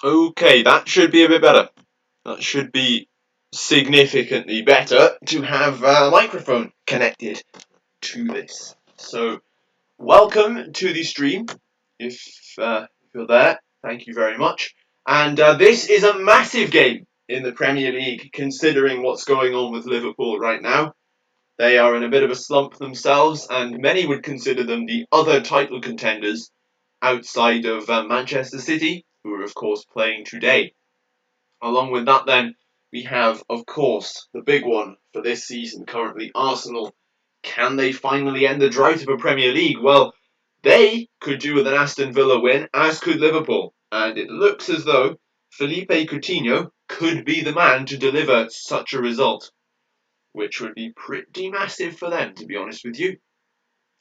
Okay, that should be a bit better. That should be significantly better to have a microphone connected to this. So, welcome to the stream. If you're there, thank you very much. And this is a massive game in the Premier League, considering what's going on with Liverpool right now. They are in a bit of a slump themselves, and many would consider them the other title contenders outside of Manchester City, who are, of course, playing today. Along with that, then, we have, of course, the big one for this season currently, Arsenal. Can they finally end the drought of a Premier League? Well, they could do with an Aston Villa win, as could Liverpool. And it looks as though Felipe Coutinho could be the man to deliver such a result, which would be pretty massive for them, to be honest with you.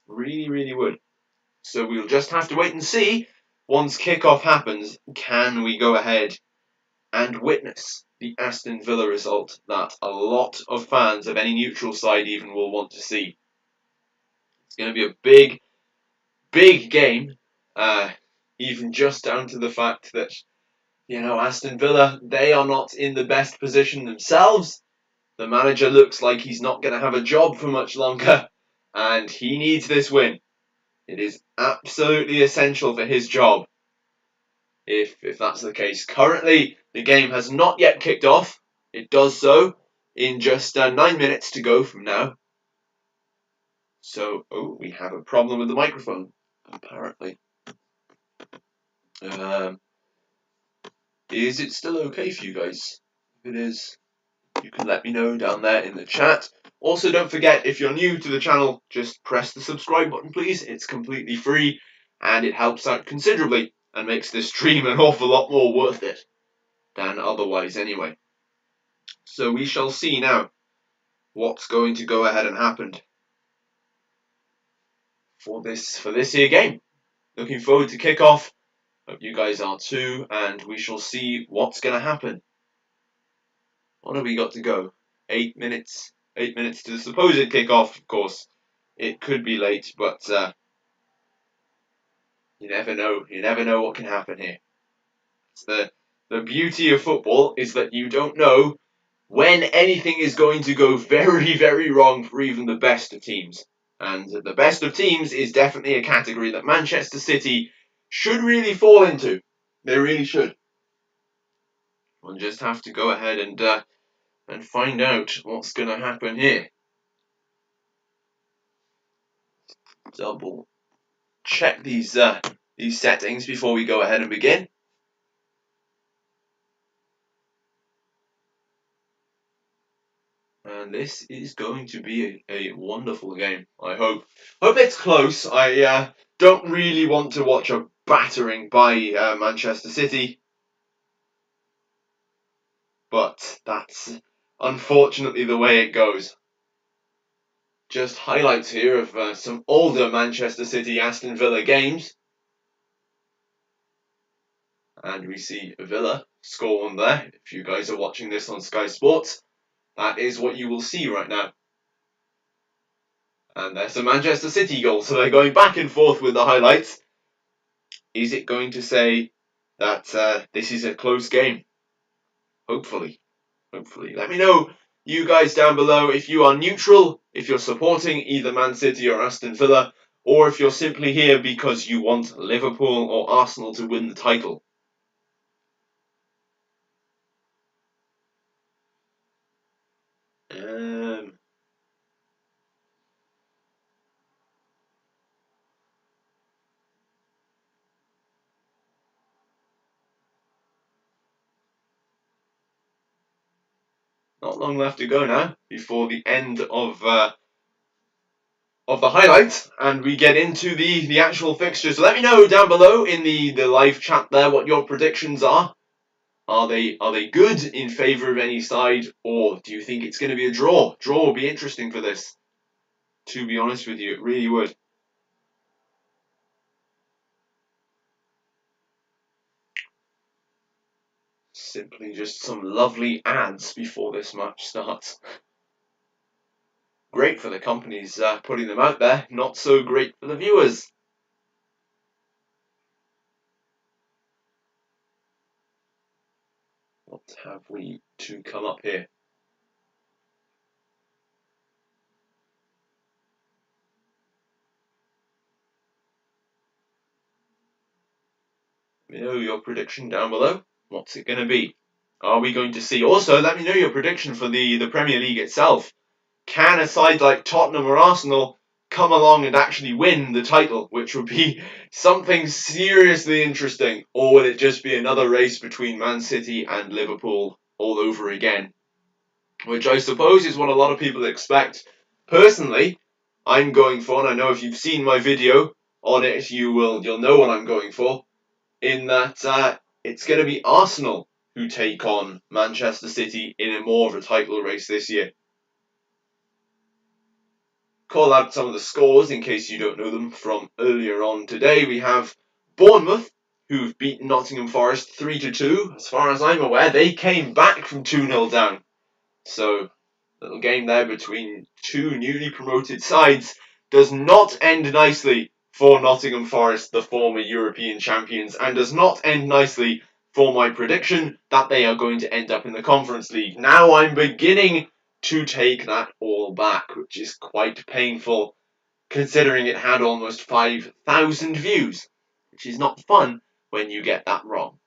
Really, really would. So we'll just have to wait and see. Once kickoff happens, can we go ahead and witness the Aston Villa result that a lot of fans of any neutral side even will want to see? It's going to be a big, big game, even just down to the fact that, Aston Villa, they are not in the best position themselves. The manager looks like he's not going to have a job for much longer, and he needs this win. It is absolutely essential for his job, if that's the case. Currently, the game has not yet kicked off. It does so in just 9 minutes to go from now. So, we have a problem with the microphone, apparently. Is it still okay for you guys? If it is, you can let me know down there in the chat. Also, don't forget, if you're new to the channel, just press the subscribe button, please. It's completely free, and it helps out considerably, and makes this stream an awful lot more worth it than otherwise anyway. So we shall see now what's going to go ahead and happen for this here game. Looking forward to kickoff. Hope you guys are too, and we shall see what's going to happen. What have we got to go? 8 minutes. 8 minutes to the supposed kickoff, of course. It could be late, but you never know. You never know what can happen here. It's the beauty of football is that you don't know when anything is going to go very, very wrong for even the best of teams. And the best of teams is definitely a category that Manchester City should really fall into. They really should. We'll just have to go ahead and find out what's going to happen here. Double check these settings before we go ahead and begin. And this is going to be a wonderful game, I hope. Hope it's close. I don't really want to watch a battering by Manchester City. But that's unfortunately the way it goes. Just highlights here of some older Manchester City Aston Villa games. And we see Villa score one there. If you guys are watching this on Sky Sports, that is what you will see right now. And there's a Manchester City goal, so they're going back and forth with the highlights. Is it going to say that this is a close game? Hopefully. Hopefully. Let me know, you guys down below, if you are neutral, if you're supporting either Man City or Aston Villa, or if you're simply here because you want Liverpool or Arsenal to win the title. Not long left to go now before the end of the highlights, and we get into the actual fixtures. So let me know down below in the live chat there what your predictions are. Are they good in favour of any side, or do you think it's going to be a draw? Draw will be interesting for this. To be honest with you, it really would. Simply just some lovely ads before this match starts. Great for the companies putting them out there, not so great for the viewers. have we to come up here? Let me know your prediction down below. What's it going to be? Are we going to see? Also, let me know your prediction for the Premier League itself. Can a side like Tottenham or Arsenal come along and actually win the title, which would be something seriously interesting? Or would it just be another race between Man City and Liverpool all over again? Which I suppose is what a lot of people expect. Personally, I'm going for, and I know if you've seen my video on it, you'll know what I'm going for, in that it's going to be Arsenal who take on Manchester City in a more of a title race this year. Call out some of the scores in case you don't know them from earlier on today. We have Bournemouth, who've beaten Nottingham Forest 3-2. As far as I'm aware, they came back from 2-0 down. So, little game there between two newly promoted sides does not end nicely for Nottingham Forest, the former European champions, and does not end nicely for my prediction that they are going to end up in the Conference League. Now I'm beginning to take that all back, which is quite painful considering it had almost 5,000 views, which is not fun when you get that wrong.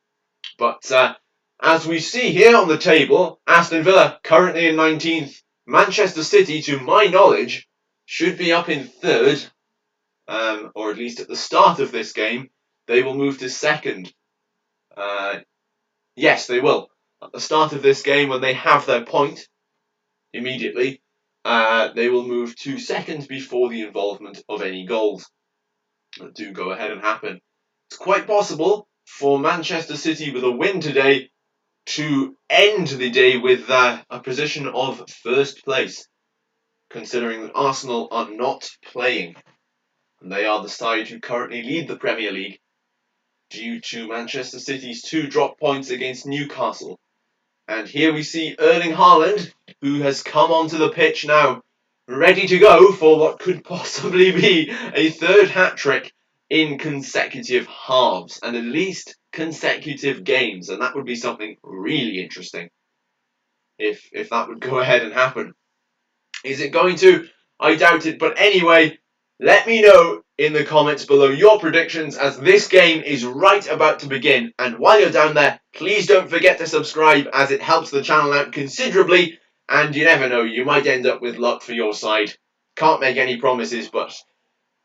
But as we see here on the table, Aston Villa currently in 19th. Manchester City, to my knowledge, should be up in 3rd, or at least at the start of this game. They will move to 2nd. Yes, they will. At the start of this game, when they have their point, immediately, they will move to 2nd before the involvement of any goals that do go ahead and happen. It's quite possible for Manchester City with a win today to end the day with a position of 1st place, considering that Arsenal are not playing. And they are the side who currently lead the Premier League due to Manchester City's 2 drop points against Newcastle. And here we see Erling Haaland, who has come onto the pitch now, ready to go for what could possibly be a 3rd hat-trick in consecutive halves, and at least consecutive games, and that would be something really interesting if that would go ahead and happen. Is it going to? I doubt it, but anyway, let me know in the comments below your predictions as this game is right about to begin. And while you're down there, please don't forget to subscribe as it helps the channel out considerably, and you never know, you might end up with luck for your side. Can't make any promises, but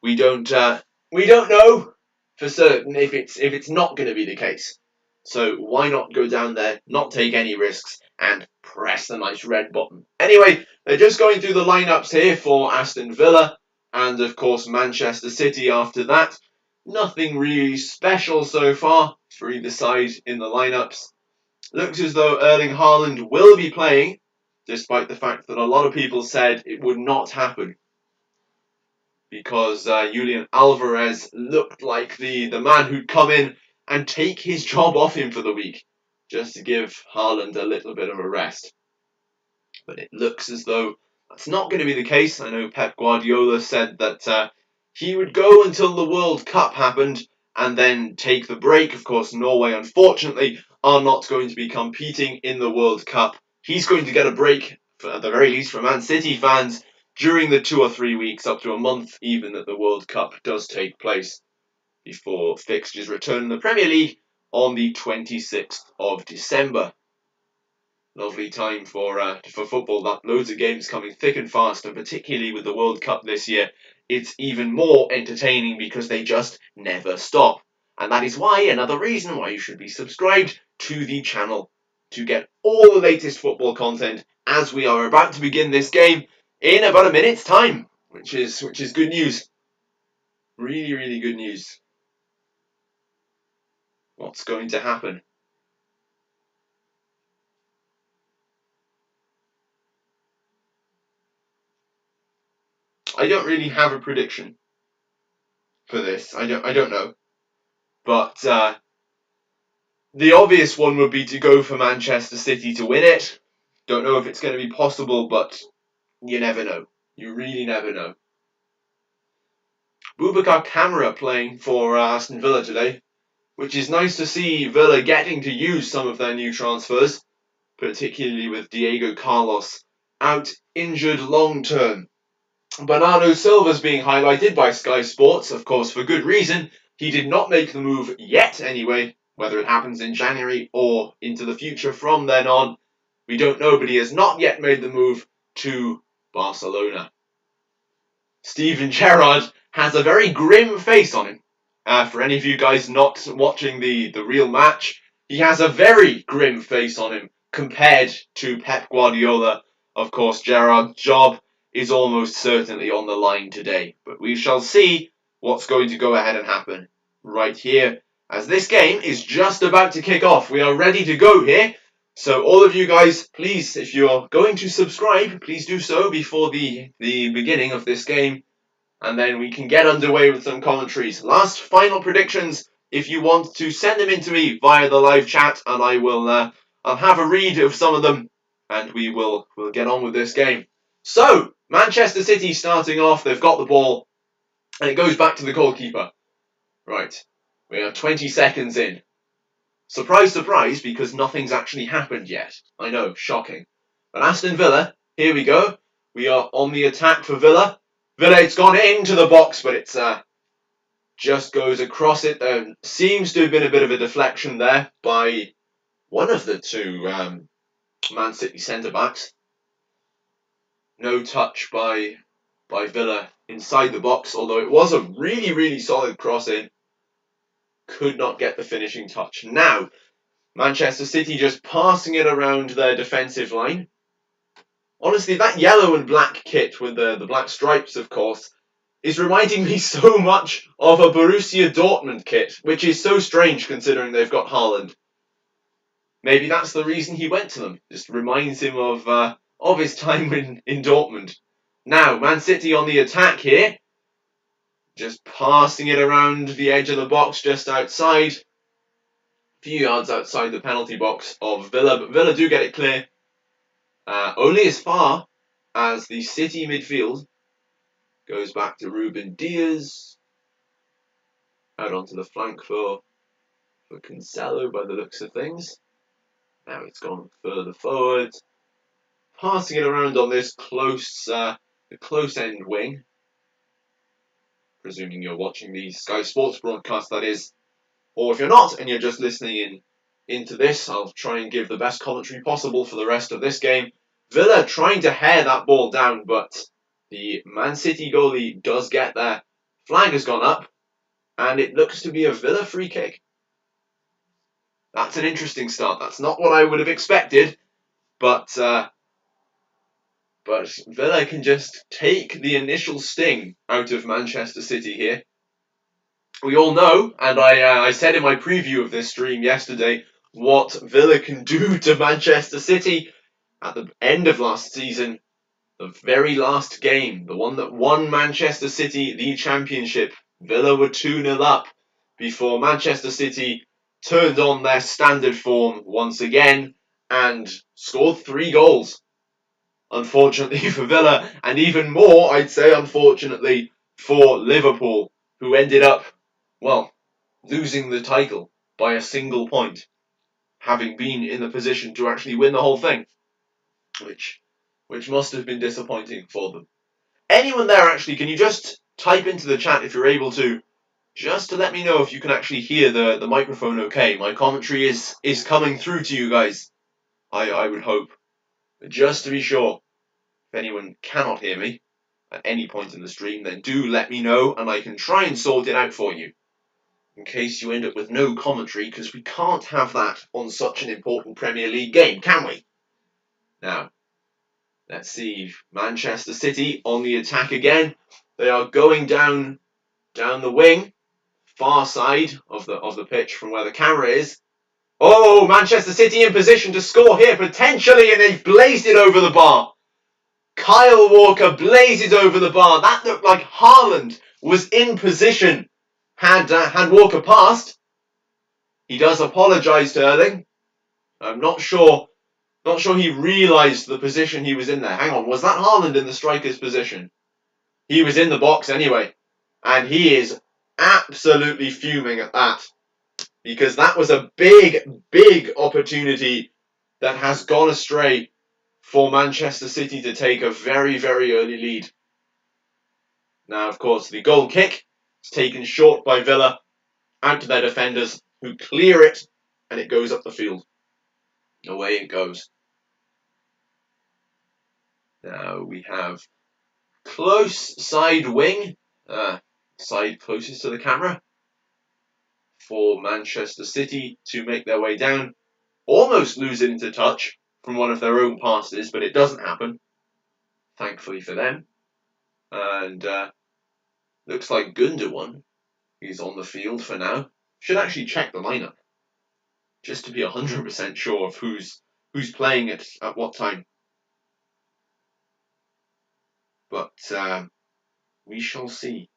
we don't know for certain if it's not going to be the case. So why not go down there, not take any risks, and press the nice red button. Anyway, they're just going through the lineups here for Aston Villa, and of course Manchester City after that. Nothing really special so far for either side in the lineups. Looks as though Erling Haaland will be playing, despite the fact that a lot of people said it would not happen, because Julian Alvarez looked like the man who'd come in and take his job off him for the week, just to give Haaland a little bit of a rest. But it looks as though that's not going to be the case. I know Pep Guardiola said that he would go until the World Cup happened and then take the break. Of course, Norway, unfortunately, are not going to be competing in the World Cup. He's going to get a break, at the very least for Man City fans, during the 2 or 3 weeks, up to a month even, that the World Cup does take place, before fixtures return in the Premier League on the 26th of December. Lovely time for football. That loads of games coming thick and fast, and particularly with the World Cup this year, it's even more entertaining because they just never stop. And that is why, another reason why you should be subscribed to the channel to get all the latest football content as we are about to begin this game in about a minute's time, which is good news. Really, really good news. What's going to happen? I don't really have a prediction for this. I don't know. But the obvious one would be to go for Manchester City to win it. Don't know if it's going to be possible, but you never know. You really never know. Boubacar Kamara playing for Aston Villa today, which is nice to see Villa getting to use some of their new transfers. particularly with Diego Carlos out injured long term. Bernardo Silva's being highlighted by Sky Sports, of course for good reason. He did not make the move yet anyway. Whether it happens in January or into the future from then on, we don't know, but he has not yet made the move to Barcelona. Steven Gerrard has a very grim face on him. For any of you guys not watching the real match, he has a very grim face on him compared to Pep Guardiola. Of course, Gerrard's job is almost certainly on the line today, but we shall see what's going to go ahead and happen right here, as this game is just about to kick off. We are ready to go here. So all of you guys, please, if you're going to subscribe, please do so before the beginning of this game, and then we can get underway with some commentaries. Last final predictions, if you want to send them in to me via the live chat, and I'll have a read of some of them, and we'll get on with this game. So, Manchester City starting off, they've got the ball, and it goes back to the goalkeeper. Right, we are 20 seconds in. Surprise, surprise, because nothing's actually happened yet. I know, shocking. But Aston Villa, here we go. We are on the attack for Villa. Villa, it's gone into the box, but it's just goes across it. There seems to have been a bit of a deflection there by one of the two Man City centre-backs. No touch by Villa inside the box, although it was a really, really solid cross-in. Could not get the finishing touch. Now, Manchester City just passing it around their defensive line. Honestly, that yellow and black kit with the black stripes, of course, is reminding me so much of a Borussia Dortmund kit, which is so strange considering they've got Haaland. Maybe that's the reason he went to them. Just reminds him of his time in Dortmund. Now, Man City on the attack here. Just passing it around the edge of the box just outside. Few yards outside the penalty box of Villa, but Villa do get it clear. Only as far as the City midfield. Goes back to Ruben Diaz. Out onto the flank for Cancelo by the looks of things. Now it's gone further forward. Passing it around on this the close end wing. Presuming you're watching the Sky Sports broadcast, that is. Or if you're not and you're just listening into this, I'll try and give the best commentary possible for the rest of this game. Villa trying to hair that ball down, but the Man City goalie does get there. Flag has gone up, and it looks to be a Villa free kick. That's an interesting start. That's not what I would have expected, but Villa can just take the initial sting out of Manchester City here. We all know, and I said in my preview of this stream yesterday, what Villa can do to Manchester City at the end of last season. The very last game, the one that won Manchester City the championship. Villa were 2-0 up before Manchester City turned on their standard form once again and scored 3 goals. Unfortunately for Villa, and even more, I'd say, unfortunately for Liverpool, who ended up, well, losing the title by a single point, having been in the position to actually win the whole thing, which must have been disappointing for them. Anyone there, actually, can you just type into the chat if you're able to, just to let me know if you can actually hear the microphone okay. My commentary is coming through to you guys, I would hope. But just to be sure, if anyone cannot hear me at any point in the stream, then do let me know and I can try and sort it out for you. In case you end up with no commentary, because we can't have that on such an important Premier League game, can we? Now, let's see, Manchester City on the attack again. They are going down the wing, far side of the pitch from where the camera is. Oh, Manchester City in position to score here, potentially, and they've blazed it over the bar. Kyle Walker blazes over the bar. That looked like Haaland was in position had Walker passed. He does apologise to Erling. I'm not sure he realised the position he was in there. Hang on, was that Haaland in the striker's position? He was in the box anyway. And he is absolutely fuming at that. Because that was a big, big opportunity that has gone astray for Manchester City to take a very, very early lead. Now, of course, the goal kick is taken short by Villa, out to their defenders, who clear it, and it goes up the field. Away it goes. Now we have close side wing, side closest to the camera, for Manchester City to make their way down. Almost lose it into touch from one of their own passes, but it doesn't happen, thankfully for them. And looks like Gundogan is on the field for now. Should actually check the lineup, just to be 100% sure of who's playing at what time. But we shall see.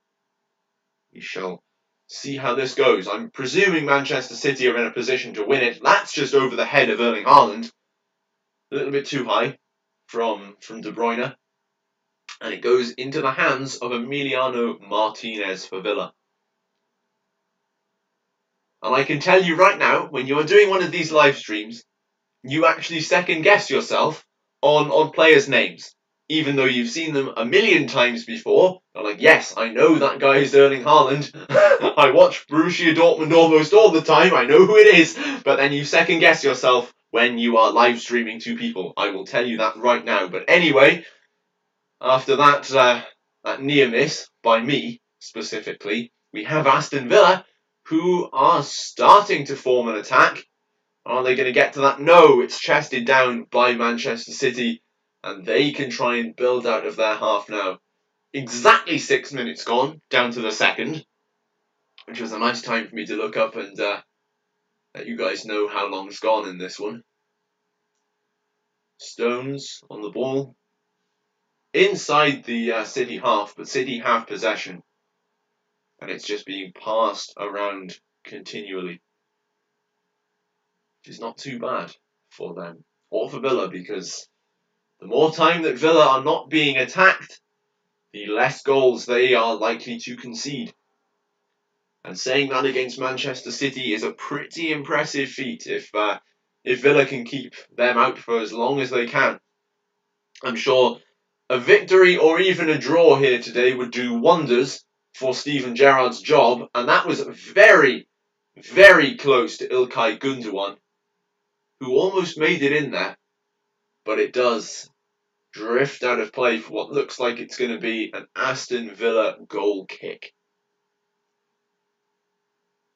We shall see how this goes. I'm presuming Manchester City are in a position to win it. That's just over the head of Erling Haaland. A little bit too high from De Bruyne. And it goes into the hands of Emiliano Martinez for Villa. And I can tell you right now, when you're doing one of these live streams, you actually second guess yourself on players' names. Even though you've seen them a million times before, you're like, yes, I know that guy is Erling Haaland. I watch Borussia Dortmund almost all the time. I know who it is. But then you second guess yourself when you are live streaming to people. I will tell you that right now. But anyway, after that near miss by me specifically, we have Aston Villa, who are starting to form an attack. Are they going to get to that? No, it's chested down by Manchester City, and they can try and build out of their half now. Exactly 6 minutes gone, down to the second, which was a nice time for me to look up and let you guys know how long's gone in this one. Stones on the ball. Inside the City half, but City have possession. And it's just being passed around continually. Which is not too bad for them. Or for Villa, because the more time that Villa are not being attacked, the less goals they are likely to concede. And saying that against Manchester City is a pretty impressive feat if Villa can keep them out for as long as they can. I'm sure a victory or even a draw here today would do wonders for Steven Gerrard's job, and that was very, very close to Ilkay Gundogan, who almost made it in there, but it does drift out of play for what looks like it's going to be an Aston Villa goal kick.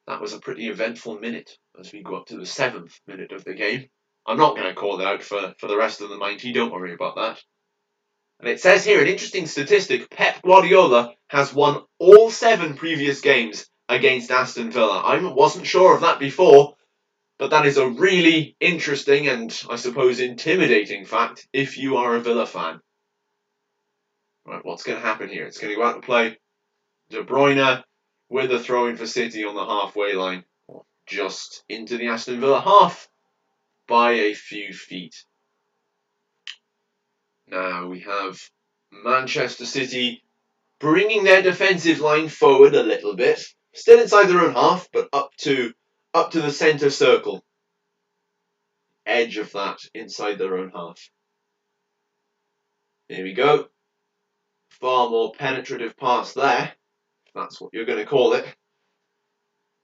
That was a pretty eventful minute as we go up to the 7th minute of the game. I'm not going to call it out for the rest of the 90, don't worry about that. And it says here, an interesting statistic, Pep Guardiola has won all 7 previous games against Aston Villa. I wasn't sure of that before, but that is a really interesting and, I suppose, intimidating fact if you are a Villa fan. Right, what's going to happen here? It's going to go out to play. De Bruyne with a throw-in for City on the halfway line. Just into the Aston Villa half by a few feet. Now we have Manchester City bringing their defensive line forward a little bit. Still inside their own half, but up to the centre circle. Edge of that inside their own half. Here we go. Far more penetrative pass there, if that's what you're going to call it.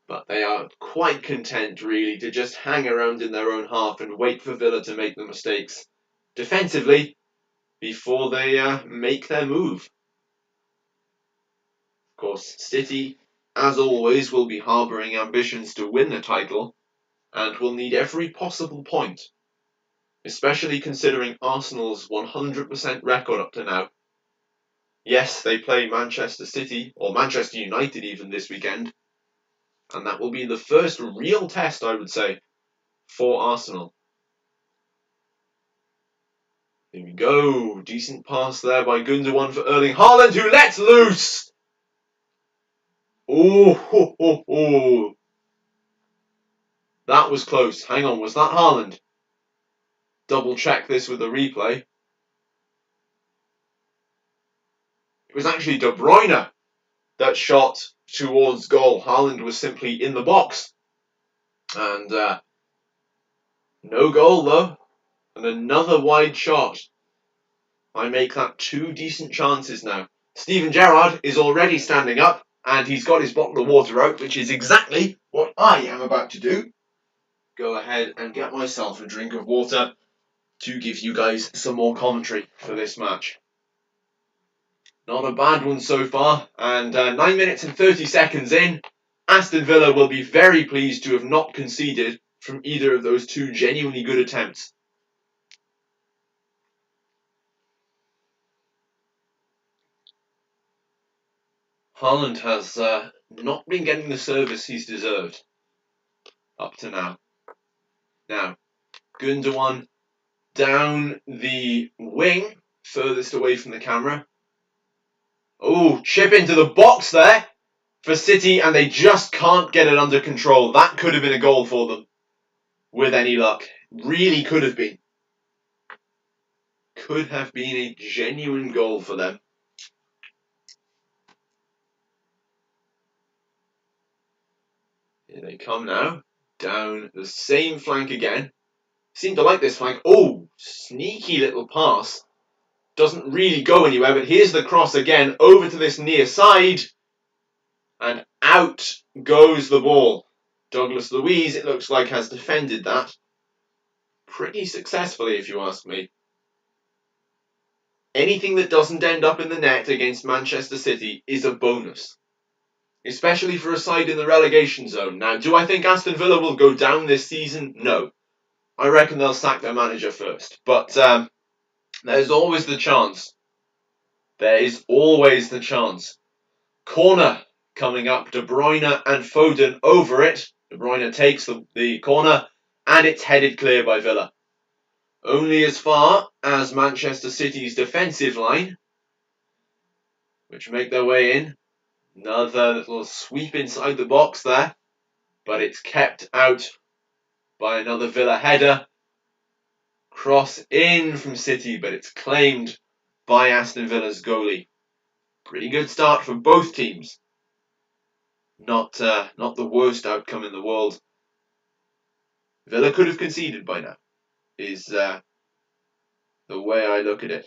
But they are quite content, really, to just hang around in their own half and wait for Villa to make the mistakes defensively before they make their move. Of course, City, as always, will be harbouring ambitions to win the title and will need every possible point, especially considering Arsenal's 100% record up to now. Yes, they play Manchester City, or Manchester United even this weekend, and that will be the first real test, I would say, for Arsenal. Here we go. Decent pass there by Gundogan for Erling Haaland, who lets loose. Oh. That was close. Hang on, was that Haaland? Double check this with the replay. It was actually De Bruyne that shot towards goal. Haaland was simply in the box. And no goal, though. And another wide shot. I make that 2 decent chances now. Steven Gerrard is already standing up, and he's got his bottle of water out, which is exactly what I am about to do. Go ahead and get myself a drink of water to give you guys some more commentary for this match. Not a bad one so far, and 9 minutes and 30 seconds in, Aston Villa will be very pleased to have not conceded from either of those 2 genuinely good attempts. Haaland has not been getting the service he's deserved up to now. Now, Gundogan down the wing, furthest away from the camera. Oh, chip into the box there for City, and they just can't get it under control. That could have been a goal for them, with any luck. Really could have been. Could have been a genuine goal for them. Here they come now, down the same flank again. Seem to like this flank. Oh, sneaky little pass. Doesn't really go anywhere, but here's the cross again, over to this near side. And out goes the ball. Douglas Luiz, it looks like, has defended that pretty successfully, if you ask me. Anything that doesn't end up in the net against Manchester City is a bonus, especially for a side in the relegation zone. Now, do I think Aston Villa will go down this season? No. I reckon they'll sack their manager first. But there's always the chance. There is always the chance. Corner coming up. De Bruyne and Foden over it. De Bruyne takes the corner, and it's headed clear by Villa. Only as far as Manchester City's defensive line, which make their way in. Another little sweep inside the box there, but it's kept out by another Villa header. Cross in from City, but it's claimed by Aston Villa's goalie. Pretty good start for both teams. Not the worst outcome in the world. Villa could have conceded by now, is the way I look at it.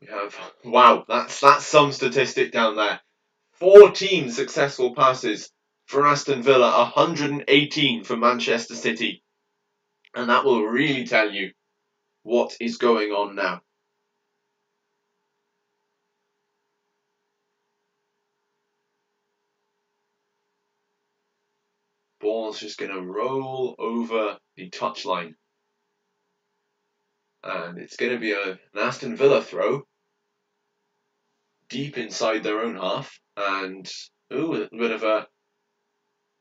We have, wow, that's some statistic down there. 14 successful passes for Aston Villa, 118 for Manchester City. And that will really tell you what is going on now. Ball's just going to roll over the touchline. And it's going to be an Aston Villa throw. Deep inside their own half. And, ooh, a little bit of a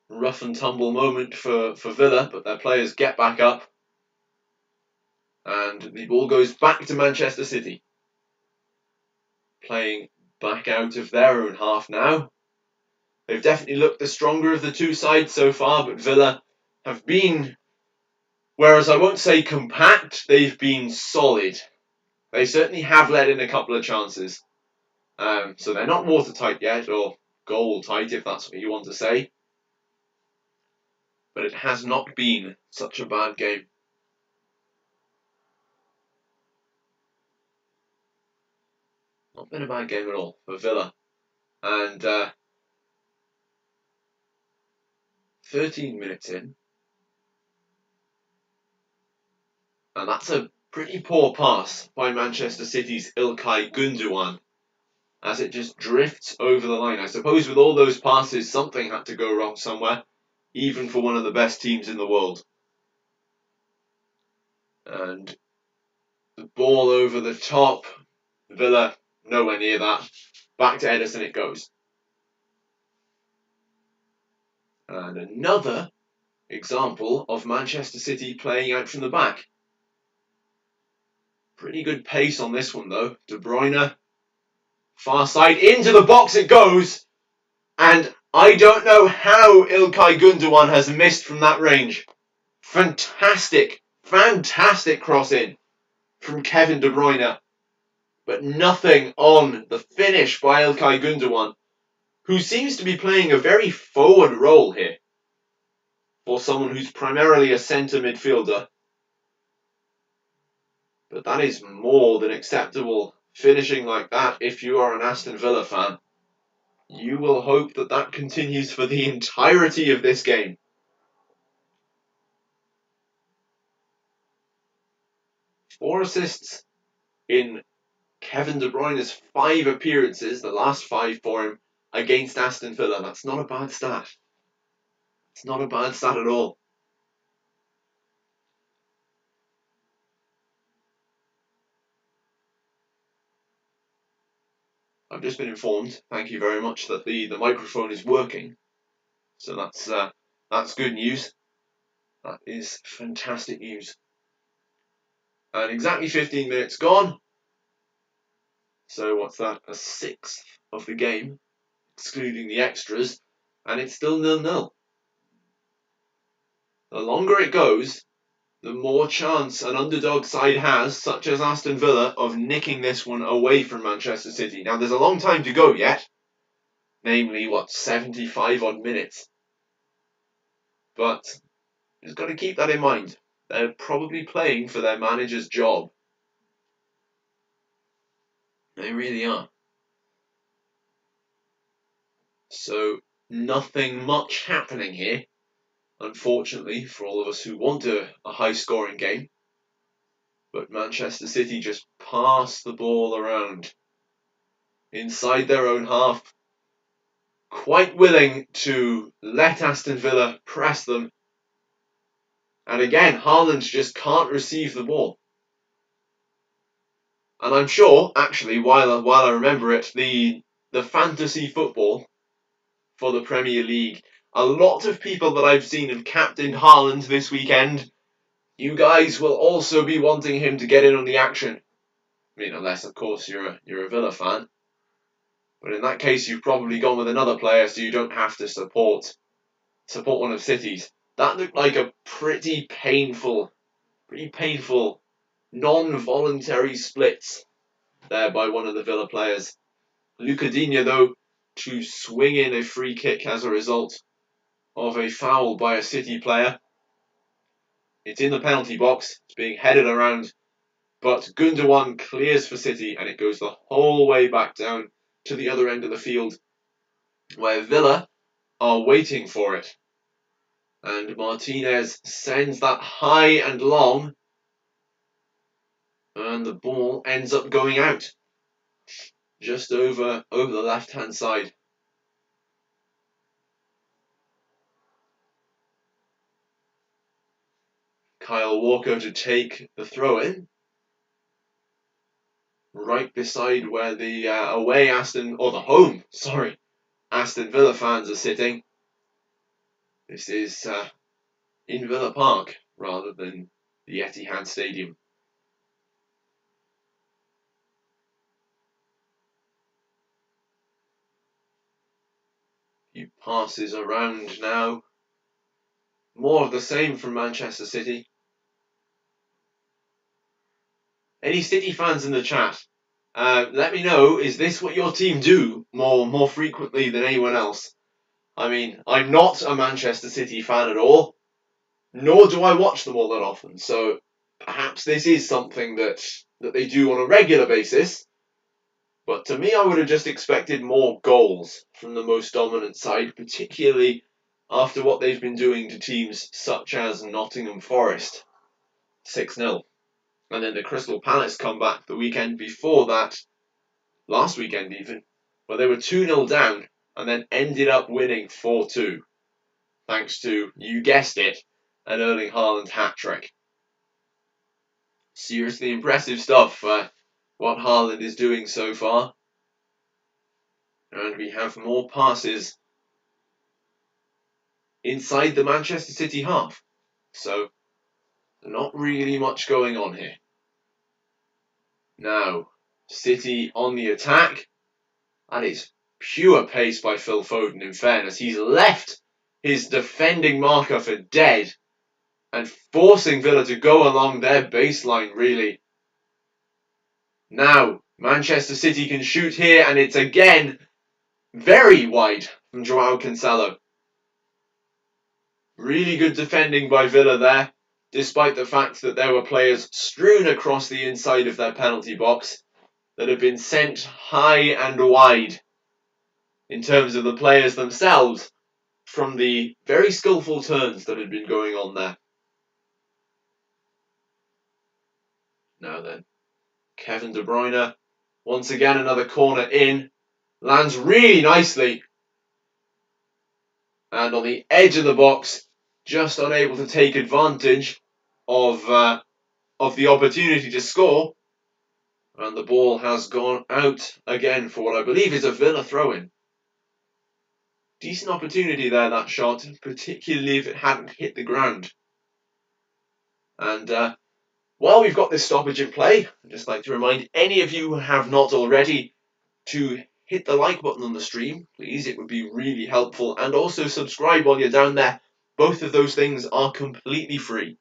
rough and tumble moment for Villa. But their players get back up. And the ball goes back to Manchester City. Playing back out of their own half now. They've definitely looked the stronger of the 2 sides so far, but Villa have been, whereas I won't say compact, they've been solid. They certainly have let in a couple of chances. So they're not watertight yet, or goal tight if that's what you want to say. But it has not been such a bad game. Not been a bad game at all for Villa. And 13 minutes in. And that's a pretty poor pass by Manchester City's Ilkay Gundogan, as it just drifts over the line. I suppose with all those passes, something had to go wrong somewhere, even for one of the best teams in the world. And the ball over the top, Villa nowhere near that. Back to Ederson it goes. And another example of Manchester City playing out from the back. Pretty good pace on this one though. De Bruyne, far side, into the box it goes. And I don't know how Ilkay Gundogan has missed from that range. Fantastic cross in from Kevin De Bruyne. But nothing on the finish by Ilkay Gundogan, who seems to be playing a very forward role here. for someone who's primarily a centre midfielder. But that is more than acceptable. Finishing like that, if you are an Aston Villa fan, you will hope that that continues for the entirety of this game. Four assists in Kevin De Bruyne's 5 appearances, the last 5 for him, against Aston Villa. That's not a bad stat. It's not a bad stat at all. I've just been informed, thank you very much, that the microphone is working. So that's good news. That is fantastic news. And exactly 15 minutes gone. So what's that? A sixth of the game, excluding the extras, and it's still 0-0. The longer it goes, the more chance an underdog side has, such as Aston Villa, of nicking this one away from Manchester City. Now, there's a long time to go yet. Namely, 75 odd minutes. But you've got to keep that in mind. They're probably playing for their manager's job. They really are. So, nothing much happening here, unfortunately, for all of us who want a high-scoring game. But Manchester City just pass the ball around inside their own half, quite willing to let Aston Villa press them. And again, Haaland just can't receive the ball. And I'm sure, actually, while I remember it, the fantasy football for the Premier League, a lot of people that I've seen have captained Haaland this weekend. You guys will also be wanting him to get in on the action. I mean, unless, of course, you're a Villa fan. But in that case, you've probably gone with another player, so you don't have to support one of City's. That looked like a pretty painful, non-voluntary splits there by one of the Villa players. Lucadinha, though, to swing in a free kick as a result of a foul by a City player. It's in the penalty box. It's being headed around. But Gundogan clears for City, and it goes the whole way back down to the other end of the field, where Villa are waiting for it. And Martinez sends that high and long, and the ball ends up going out just over the left-hand side. Kyle Walker to take the throw-in, right beside where the home Aston Villa fans are sitting. This is in Villa Park rather than the Etihad Stadium. Few passes around now. More of the same from Manchester City. Any City fans in the chat? Let me know, is this what your team do more frequently than anyone else? I mean, I'm not a Manchester City fan at all, nor do I watch them all that often, so perhaps this is something that they do on a regular basis, but to me I would have just expected more goals from the most dominant side, particularly after what they've been doing to teams such as Nottingham Forest, 6-0. And then the Crystal Palace comeback the weekend before that, last weekend even, where they were 2-0 down and then ended up winning 4-2, thanks to, you guessed it, an Erling Haaland hat-trick. Seriously impressive stuff, what Haaland is doing so far. And we have more passes inside the Manchester City half. So, not really much going on here. Now, City on the attack. That is pure pace by Phil Foden, in fairness. He's left his defending marker for dead and forcing Villa to go along their baseline, really. Now, Manchester City can shoot here, and it's again very wide from Joao Cancelo. Really good defending by Villa there, despite the fact that there were players strewn across the inside of their penalty box that have been sent high and wide in terms of the players themselves from the very skillful turns that had been going on there. Now then, Kevin De Bruyne, once again another corner in, lands really nicely, and on the edge of the box, just unable to take advantage of the opportunity to score, and the ball has gone out again for what I believe is a Villa throw-in. Decent opportunity there, that shot, particularly if it hadn't hit the ground. And while we've got this stoppage in play, I'd just like to remind any of you who have not already to hit the like button on the stream, please. It would be really helpful. And also subscribe while you're down there. Both of those things are completely free.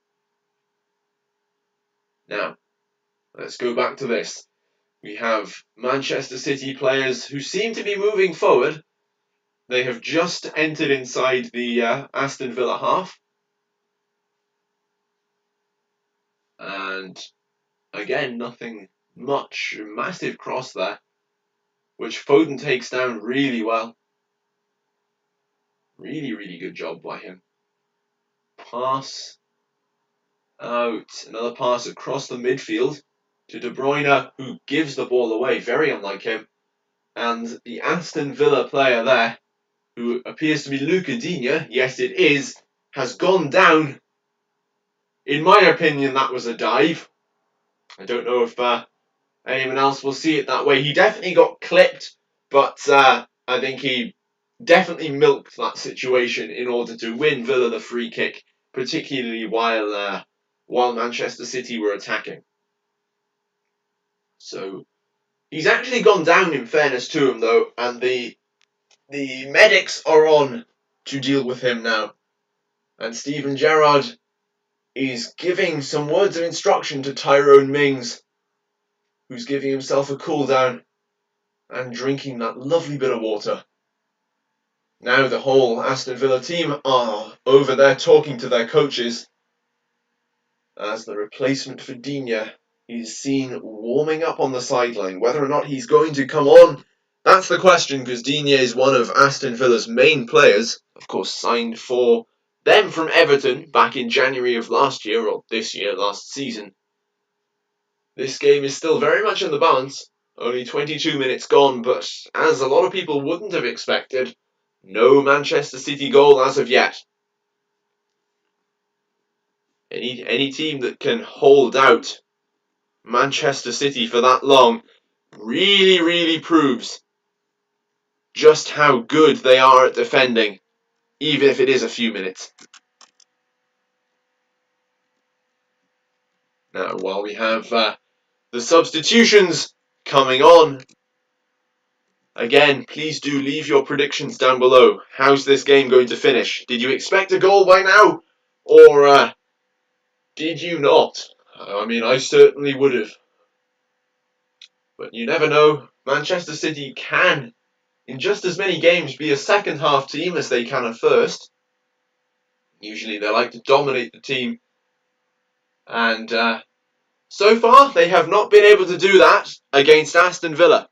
Now, let's go back to this. We have Manchester City players who seem to be moving forward. They have just entered inside the Aston Villa half. And again, nothing much. Massive cross there, which Foden takes down really well. Really, really good job by him. Pass out. Another pass across the midfield to De Bruyne, who gives the ball away. Very unlike him. And the Aston Villa player there, who appears to be Luca Digne, yes it is, has gone down. In my opinion, that was a dive. I don't know if anyone else will see it that way. He definitely got clipped, but I think he definitely milked that situation in order to win Villa the free kick, particularly while Manchester City were attacking. So he's actually gone down, in fairness to him, though, and the medics are on to deal with him now. And Steven Gerrard is giving some words of instruction to Tyrone Mings, who's giving himself a cool down and drinking that lovely bit of water. Now the whole Aston Villa team are over there talking to their coaches as the replacement for Digne is seen warming up on the sideline. Whether or not he's going to come on, that's the question, because Digne is one of Aston Villa's main players, of course signed for them from Everton back in January of last year, or this year, last season. This game is still very much in the balance, only 22 minutes gone, but as a lot of people wouldn't have expected, no Manchester City goal as of yet. Any team that can hold out Manchester City for that long really, really proves just how good they are at defending, even if it is a few minutes. Now, while we have the substitutions coming on, again, please do leave your predictions down below. How's this game going to finish? Did you expect a goal by now? Or did you not? I mean, I certainly would have. But you never know. Manchester City can, in just as many games, be a second half team as they can a first. Usually they like to dominate the team. And so far, they have not been able to do that against Aston Villa.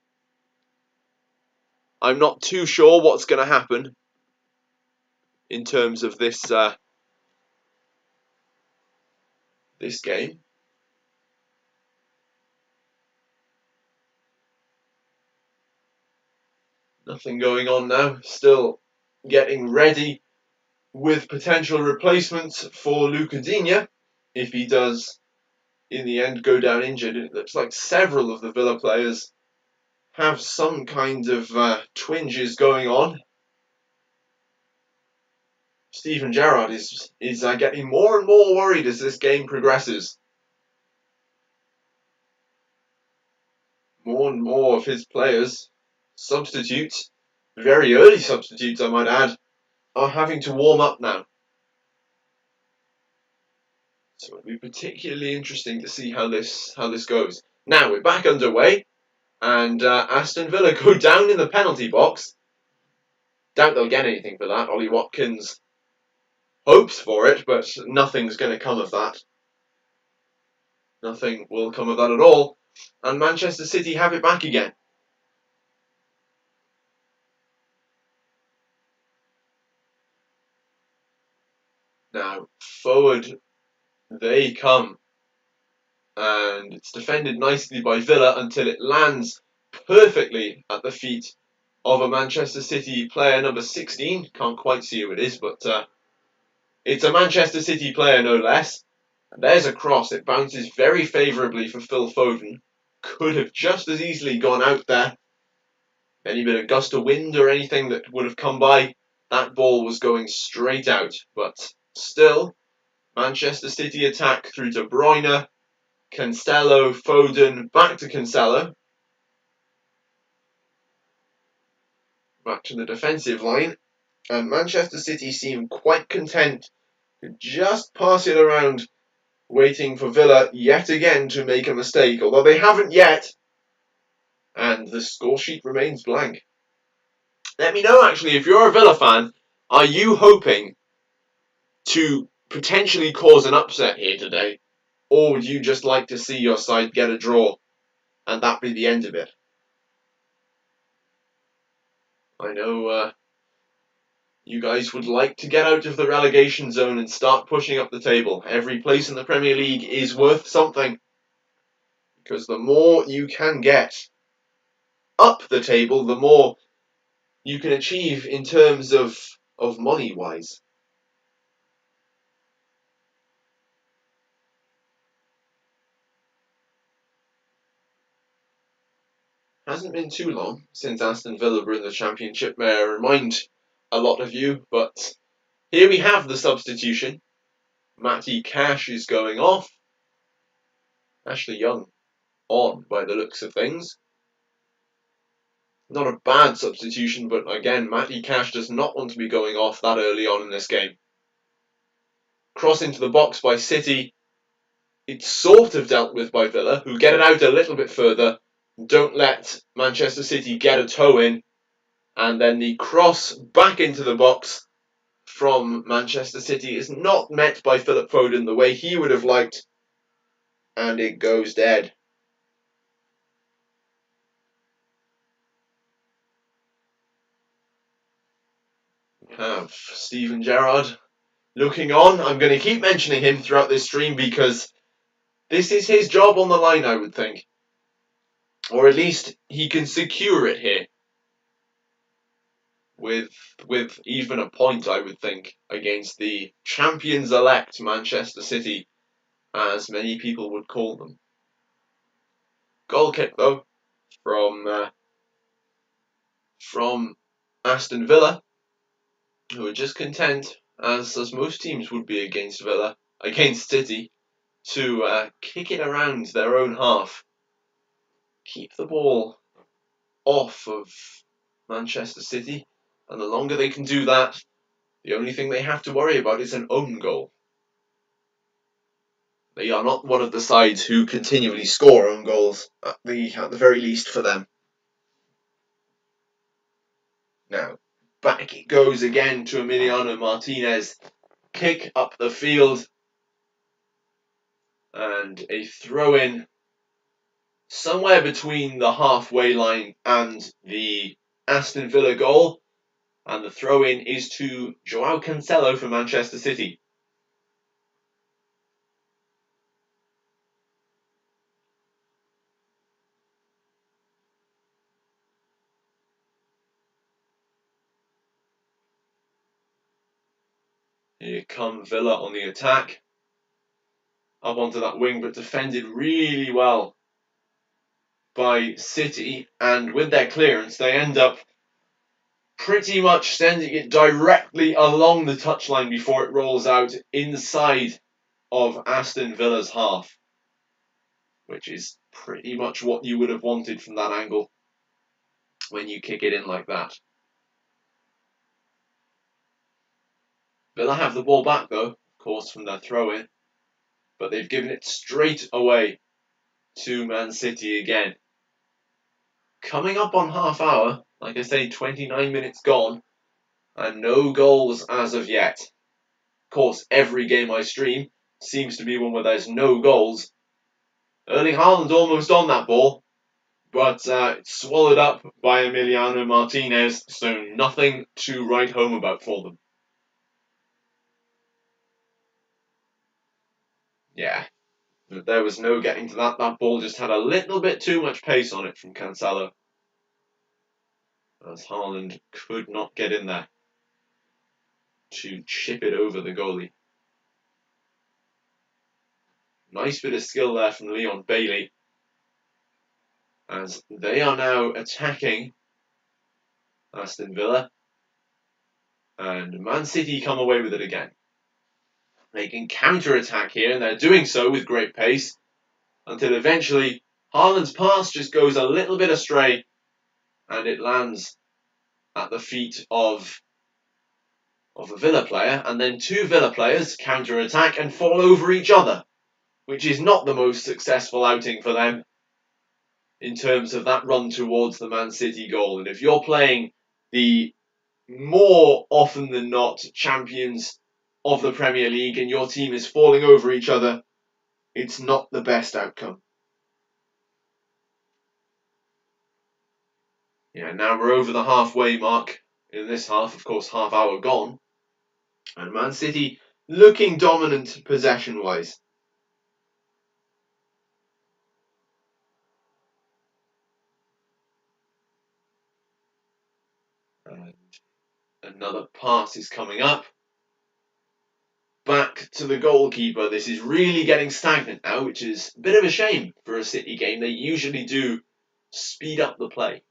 I'm not too sure what's going to happen in terms of this this game. Nothing going on now. Still getting ready with potential replacements for Luca Digne if he does in the end go down injured. It looks like several of the Villa players have some kind of twinges going on. Steven Gerrard is getting more and more worried as this game progresses. More and more of his players, substitutes, very early substitutes I might add, are having to warm up now. So it'll be particularly interesting to see how this goes. Now we're back underway, and Aston Villa go down in the penalty box. Doubt they'll get anything for that. Ollie Watkins hopes for it, but nothing's going to come of that. Nothing will come of that at all. And Manchester City have it back again. Now, forward they come. And it's defended nicely by Villa until it lands perfectly at the feet of a Manchester City player, number 16. Can't quite see who it is, but it's a Manchester City player, no less. And there's a cross. It bounces very favourably for Phil Foden. Could have just as easily gone out there. Any bit of gust of wind or anything that would have come by, that ball was going straight out. But still, Manchester City attack through to Bruyne, Cancelo, Foden, back to Cancelo. Back to the defensive line. And Manchester City seem quite content to just pass it around, waiting for Villa yet again to make a mistake, although they haven't yet. And the score sheet remains blank. Let me know, actually, if you're a Villa fan, are you hoping to potentially cause an upset here today? Or would you just like to see your side get a draw and that be the end of it? I know you guys would like to get out of the relegation zone and start pushing up the table. Every place in the Premier League is worth something, because the more you can get up the table, the more you can achieve in terms of money-wise. Hasn't been too long since Aston Villa were in the Championship, may I remind a lot of you, but here we have the substitution. Matty Cash is going off. Ashley Young on, by the looks of things. Not a bad substitution, but again, Matty Cash does not want to be going off that early on in this game. Cross into the box by City. It's sort of dealt with by Villa, who get it out a little bit further. Don't let Manchester City get a toe in. And then the cross back into the box from Manchester City is not met by Philip Foden the way he would have liked. And it goes dead. We have Steven Gerrard looking on. I'm going to keep mentioning him throughout this stream because this is his job on the line, I would think. Or at least he can secure it here. With even a point, I would think, against the champions-elect Manchester City, as many people would call them. Goal kick, though, from Aston Villa, who are just content, as most teams would be against City, to kick it around their own half. Keep the ball off of Manchester City, and the longer they can do that, the only thing they have to worry about is an own goal. They are not one of the sides who continually score own goals, at the very least for them. Now, back it goes again to Emiliano Martinez. Kick up the field. And a throw-in somewhere between the halfway line and the Aston Villa goal. And the throw-in is to Joao Cancelo for Manchester City. Here come Villa on the attack. Up onto that wing, but defended really well by City. And with their clearance, they end up pretty much sending it directly along the touchline before it rolls out inside of Aston Villa's half, which is pretty much what you would have wanted from that angle when you kick it in like that. Villa have the ball back though, of course, from their throw-in, but they've given it straight away to Man City again. Coming up on half hour, like I say, 29 minutes gone, and no goals as of yet. course, every game I stream seems to be one where there's no goals. Erling Haaland's almost on that ball, but it's swallowed up by Emiliano Martinez, so nothing to write home about for them. Yeah, but there was no getting to that. That ball just had a little bit too much pace on it from Cancelo, as Haaland could not get in there to chip it over the goalie. Nice bit of skill there from Leon Bailey, as they are now attacking Aston Villa, and Man City come away with it again. They can counter-attack here, and they're doing so with great pace, until eventually Haaland's pass just goes a little bit astray, and it lands at the feet of a Villa player, and then two Villa players counter-attack and fall over each other, which is not the most successful outing for them in terms of that run towards the Man City goal. And if you're playing the more often than not champions of the Premier League and your team is falling over each other, it's not the best outcome. Yeah, now we're over the halfway mark in this half, of course, half hour gone. And Man City looking dominant possession-wise. And another pass is coming up. Back to the goalkeeper. This is really getting stagnant now, which is a bit of a shame for a City game. They usually do speed up the play.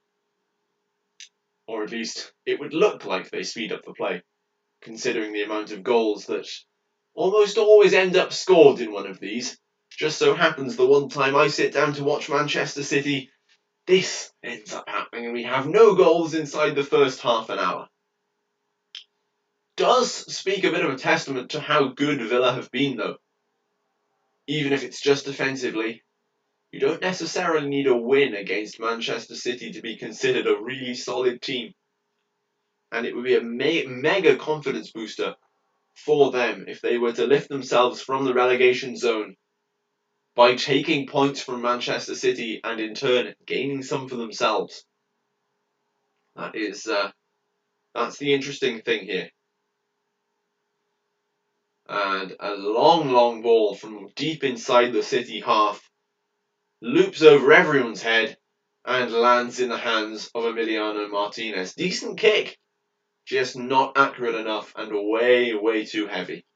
Or at least it would look like they speed up the play, considering the amount of goals that almost always end up scored in one of these. Just so happens the one time I sit down to watch Manchester City, this ends up happening and we have no goals inside the first half an hour. Does speak a bit of a testament to how good Villa have been though. Even if it's just defensively, you don't necessarily need a win against Manchester City to be considered a really solid team. And it would be a mega confidence booster for them if they were to lift themselves from the relegation zone by taking points from Manchester City and in turn gaining some for themselves. That's the interesting thing here. And a long ball from deep inside the City half loops over everyone's head and lands in the hands of Emiliano Martinez. Decent kick, just not accurate enough and way too heavy.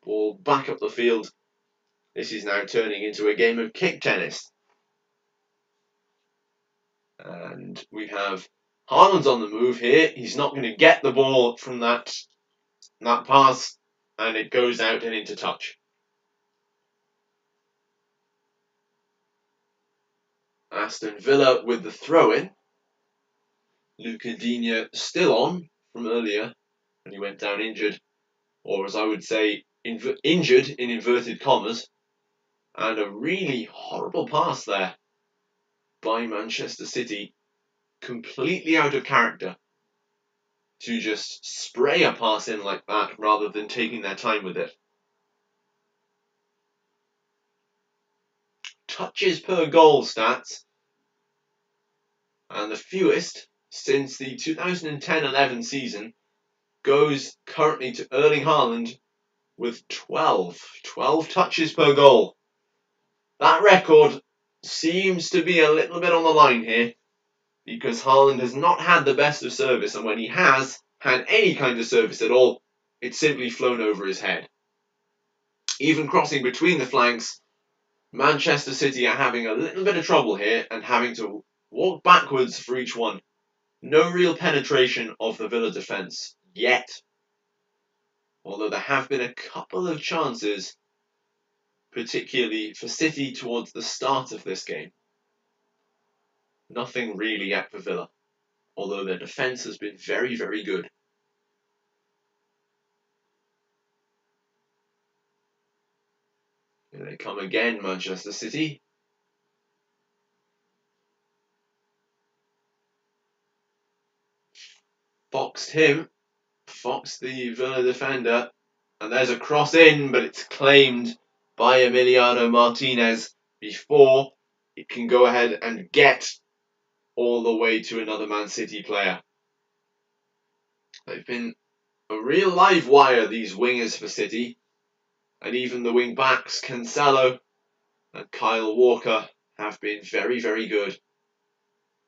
Ball back up the field. This is now turning into a game of kick tennis. And we have Haaland's on the move here. He's not going to get the ball from that pass, and it goes out and into touch. Aston Villa with the throw-in. Luca Digne still on from earlier when he went down injured, or as I would say, injured in inverted commas. And a really horrible pass there by Manchester City, completely out of character, to just spray a pass in like that rather than taking their time with it. Touches per goal stats, and the fewest since the 2010-11 season goes currently to Erling Haaland with 12 touches per goal. That record seems to be a little bit on the line here, because Haaland has not had the best of service, and when he has had any kind of service at all, it's simply flown over his head. Even crossing between the flanks, Manchester City are having a little bit of trouble here and having to walk backwards for each one. No real penetration of the Villa defence yet, although there have been a couple of chances, particularly for City towards the start of this game. Nothing really yet for Villa, although their defence has been very good. Here they come again, Manchester City. foxed him. Foxed the Villa defender. And there's a cross in, but it's claimed by Emiliano Martinez before it can go ahead and get all the way to another Man City player. They've been a real live wire, these wingers for City. And even the wing backs, Cancelo and Kyle Walker, have been very, very good.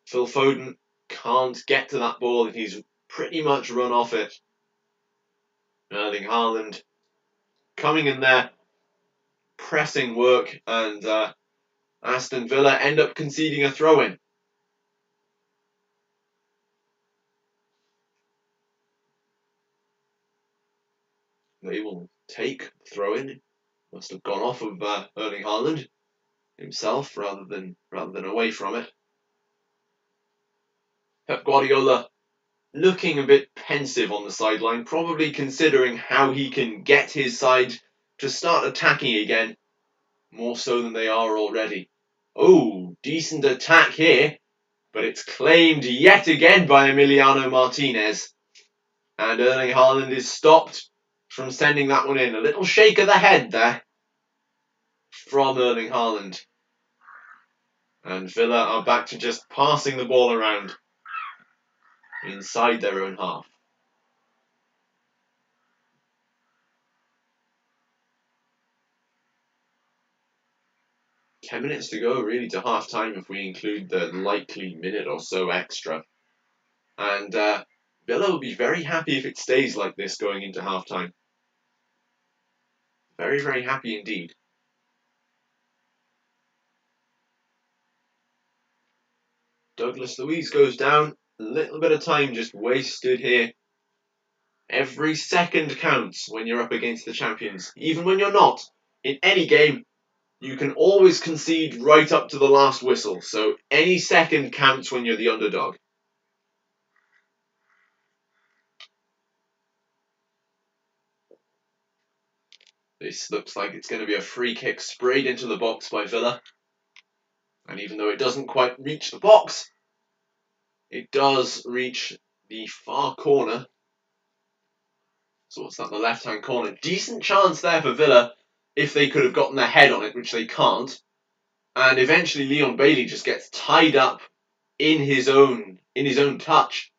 Phil Foden can't get to that ball and he's pretty much run off it. Erling Haaland coming in there, pressing work, and Aston Villa end up conceding a throw-in. They will take the throw-in. Must have gone off of Erling Haaland himself rather than away from it. Pep Guardiola looking a bit pensive on the sideline, probably considering how he can get his side to start attacking again, more so than they are already. Oh, decent attack here, but it's claimed yet again by Emiliano Martinez. And Erling Haaland is stopped from sending that one in. A little shake of the head there from Erling Haaland. And Villa are back to just passing the ball around inside their own half. Ten minutes to go really to half time if we include the likely minute or so extra. And Villa will be very happy if it stays like this going into half time. Very, very happy indeed. Douglas Luiz goes down. A little bit of time just wasted here. Every second counts when you're up against the champions. Even when you're not. In any game, you can always concede right up to the last whistle. So any second counts when you're the underdog. This looks like it's going to be a free kick sprayed into the box by Villa. And even though it doesn't quite reach the box, it does reach the far corner. So what's that, the left-hand corner? Decent chance there for Villa if they could have gotten their head on it, which they can't. And eventually Leon Bailey just gets tied up in his own touch.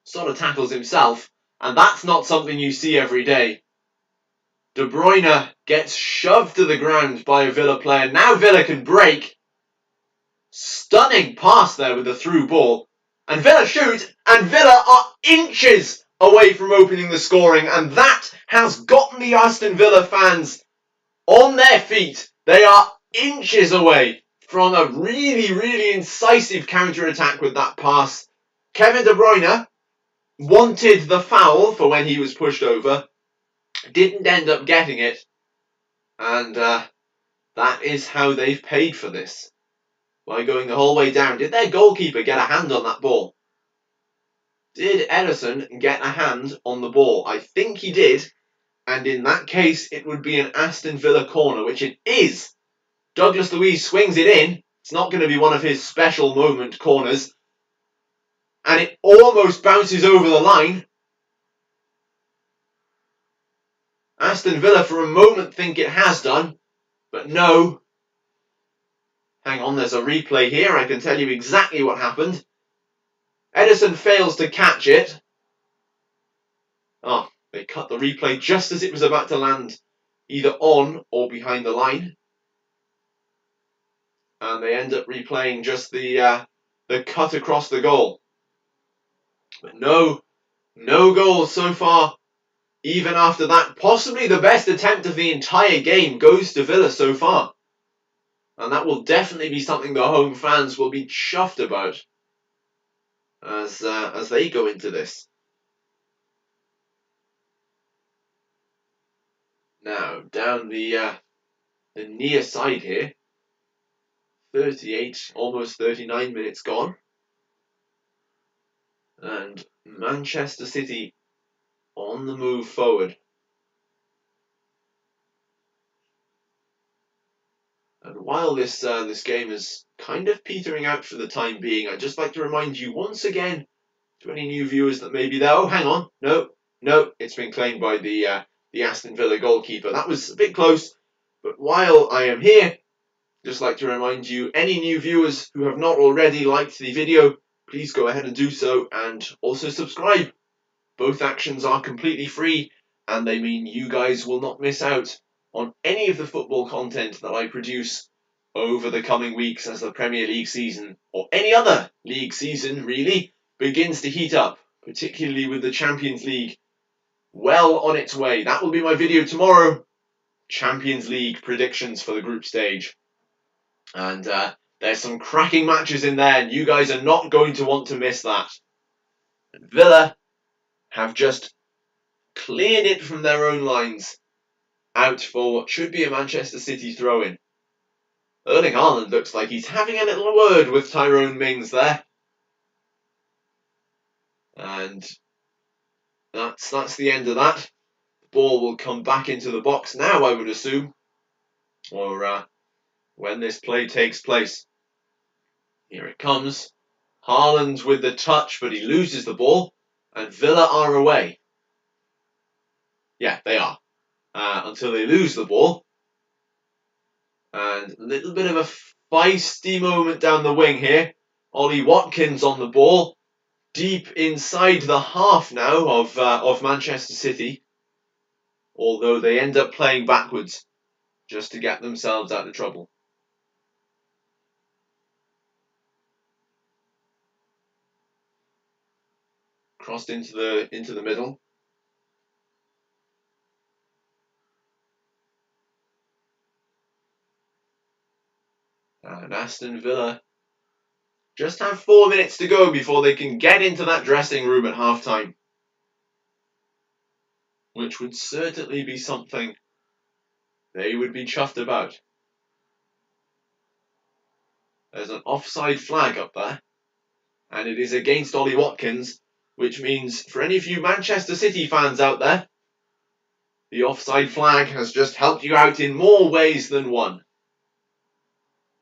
Sort of tackles himself. And that's not something you see every day. De Bruyne gets shoved to the ground by a Villa player. Now Villa can break. Stunning pass there with the through ball. And Villa shoot, and Villa are inches away from opening the scoring, and that has gotten the Aston Villa fans on their feet. They are inches away from a really, really incisive counter-attack with that pass. Kevin De Bruyne wanted the foul for when he was pushed over, didn't end up getting it, and that is how they've paid for this. By going the whole way down. Did their goalkeeper get a hand on that ball? Did Edison get a hand on the ball? I think he did. And in that case, it would be an Aston Villa corner, which it is. Douglas Luiz swings it in. It's not going to be one of his special moment corners. And it almost bounces over the line. Aston Villa for a moment think it has done. But no. Hang on, there's a replay here. I can tell you exactly what happened. Edison fails to catch it. Oh, they cut the replay just as it was about to land either on or behind the line. And they end up replaying just the cut across the goal. But no goal so far, even after that. Possibly the best attempt of the entire game goes to Villa so far. And that will definitely be something the home fans will be chuffed about as they go into this. Now, down the near side here. 38, almost 39 minutes gone. And Manchester City on the move forward. And while this game is kind of petering out for the time being, I'd just like to remind you once again To any new viewers that may be there, oh, hang on, no, it's been claimed by the Aston Villa goalkeeper. That was a bit close, but while I am here, just like to remind you, any new viewers who have not already liked the video, please go ahead and do so, and also subscribe. Both actions are completely free, and they mean you guys will not miss out on any of the football content that I produce over the coming weeks as the Premier League season, or any other league season really, begins to heat up, particularly with the Champions League well on its way. That will be my video tomorrow. Champions League predictions for the group stage. And there's some cracking matches in there, and you guys are not going to want to miss that. And Villa have just cleared it from their own lines, out for what should be a Manchester City throw-in. Erling Haaland looks like he's having a little word with Tyrone Mings there. And that's the end of that. The ball will come back into the box now, I would assume, or when this play takes place. Here it comes. Haaland with the touch, but he loses the ball, and Villa are away. Yeah, they are. Until they lose the ball. And a little bit of a feisty moment down the wing here. Ollie Watkins on the ball, deep inside the half now of Manchester City. Although they end up playing backwards just to get themselves out of trouble. Crossed into the middle. And Aston Villa just have 4 minutes to go before they can get into that dressing room at half-time. Which would certainly be something they would be chuffed about. There's an offside flag up there, and it is against Ollie Watkins, which means for any of you Manchester City fans out there, the offside flag has just helped you out in more ways than one.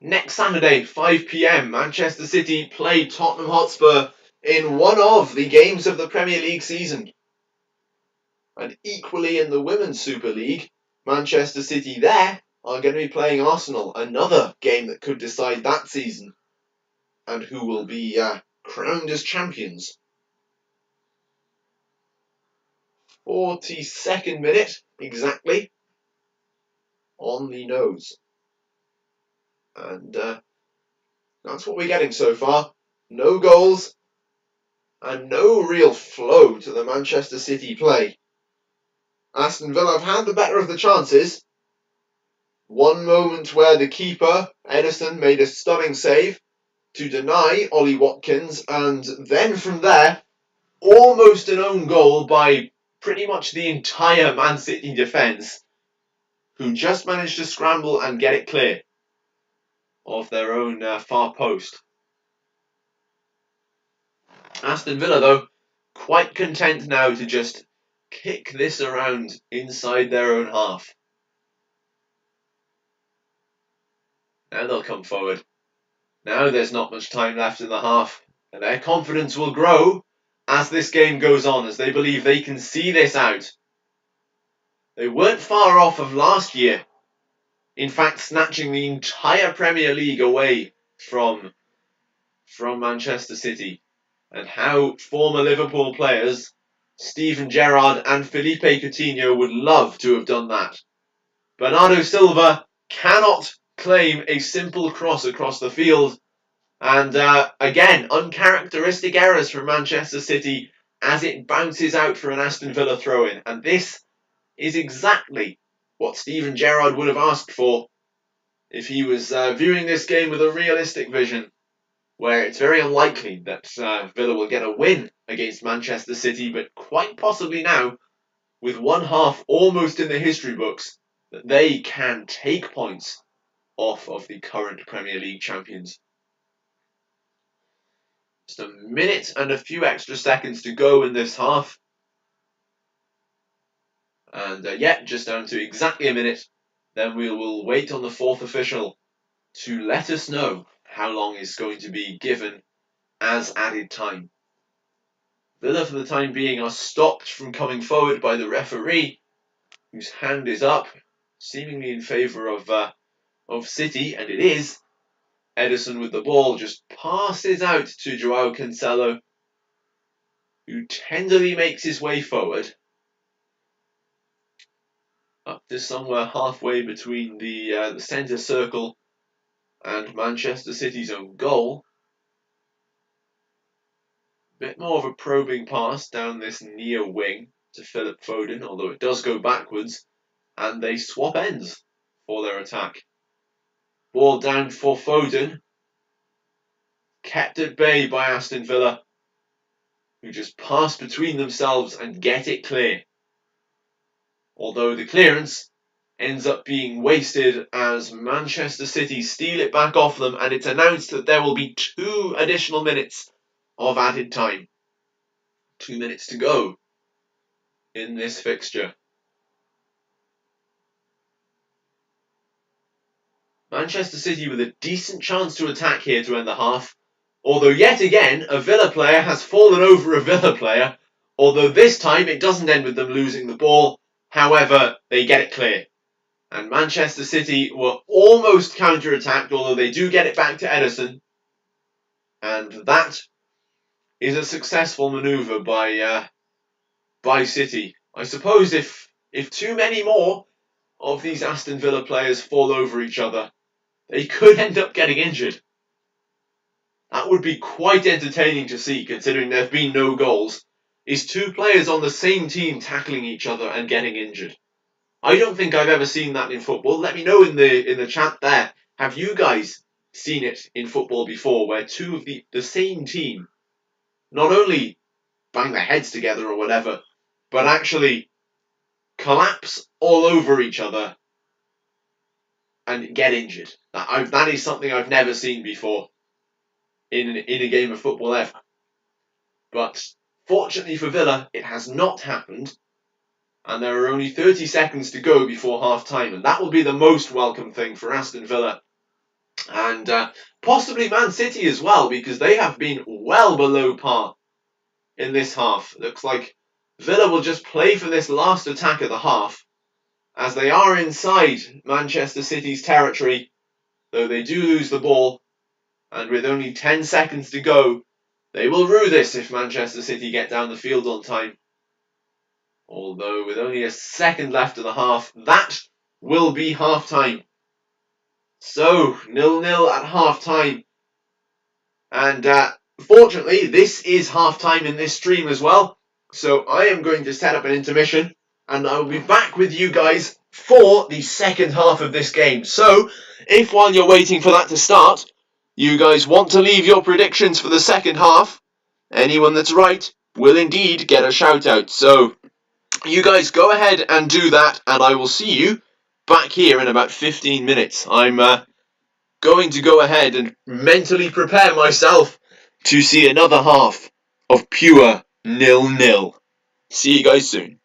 Next Saturday, 5 PM, Manchester City play Tottenham Hotspur in one of the games of the Premier League season. And equally in the Women's Super League, Manchester City there are going to be playing Arsenal, another game that could decide that season and who will be crowned as champions. 42nd minute, exactly, on the nose. And that's what we're getting so far. No goals and no real flow to the Manchester City play. Aston Villa have had the better of the chances. One moment where the keeper, Edison, made a stunning save to deny Ollie Watkins, and then from there, almost an own goal by pretty much the entire Man City defence, who just managed to scramble and get it clear of their own far post. Aston Villa, though, quite content now to just kick this around inside their own half. Now they'll come forward. Now there's not much time left in the half, and their confidence will grow as this game goes on, as they believe they can see this out. They weren't far off of last year, in fact snatching the entire Premier League away from Manchester City, and how former Liverpool players Steven Gerrard and Felipe Coutinho would love to have done that. Bernardo Silva cannot claim a simple cross across the field, and again, uncharacteristic errors from Manchester City as it bounces out for an Aston Villa throw-in. And this is exactly what Steven Gerrard would have asked for if he was viewing this game with a realistic vision, where it's very unlikely that Villa will get a win against Manchester City, but quite possibly now, with one half almost in the history books, that they can take points off of the current Premier League champions. Just a minute and a few extra seconds to go in this half. And yeah, just down to exactly a minute. Then we will wait on the fourth official to let us know how long is going to be given as added time. Villa, for the time being, are stopped from coming forward by the referee, whose hand is up, seemingly in favour of City, and it is. Edison with the ball just passes out to Joao Cancelo, who tenderly makes his way forward up to somewhere halfway between the centre circle and Manchester City's own goal. Bit more of a probing pass down this near wing to Philip Foden, although it does go backwards, and they swap ends for their attack. Ball down for Foden, kept at bay by Aston Villa, who just pass between themselves and get it clear. Although the clearance ends up being wasted as Manchester City steal it back off them, and it's announced that there will be 2 additional minutes of added time. 2 minutes to go in this fixture. Manchester City with a decent chance to attack here to end the half, although yet again a Villa player has fallen over a Villa player, although this time it doesn't end with them losing the ball. However, they get it clear. And Manchester City were almost counter-attacked, although they do get it back to Edison. And that is a successful manoeuvre by City. I suppose if too many more of these Aston Villa players fall over each other, they could end up getting injured. That would be quite entertaining to see, considering there have been no goals. Is 2 players on the same team tackling each other and getting injured? I don't think I've ever seen that in football. Let me know in the chat there. Have you guys seen it in football before, where 2 of the same team not only bang their heads together or whatever, but actually collapse all over each other and get injured? That is something I've never seen before in a game of football ever. But fortunately for Villa, it has not happened, and there are only 30 seconds to go before half-time, and that will be the most welcome thing for Aston Villa. And possibly Man City as well, because they have been well below par in this half. Looks like Villa will just play for this last attack of the half, as they are inside Manchester City's territory, though they do lose the ball, and with only 10 seconds to go, they will rue this if Manchester City get down the field on time. Although with only a second left of the half, that will be half-time. So, 0-0 at half-time. And fortunately, this is half-time in this stream as well. So I am going to set up an intermission, and I will be back with you guys for the second half of this game. So, if while you're waiting for that to start, you guys want to leave your predictions for the second half, anyone that's right will indeed get a shout out. So, you guys go ahead and do that, and I will see you back here in about 15 minutes. I'm going to go ahead and mentally prepare myself to see another half of pure 0-0. See you guys soon.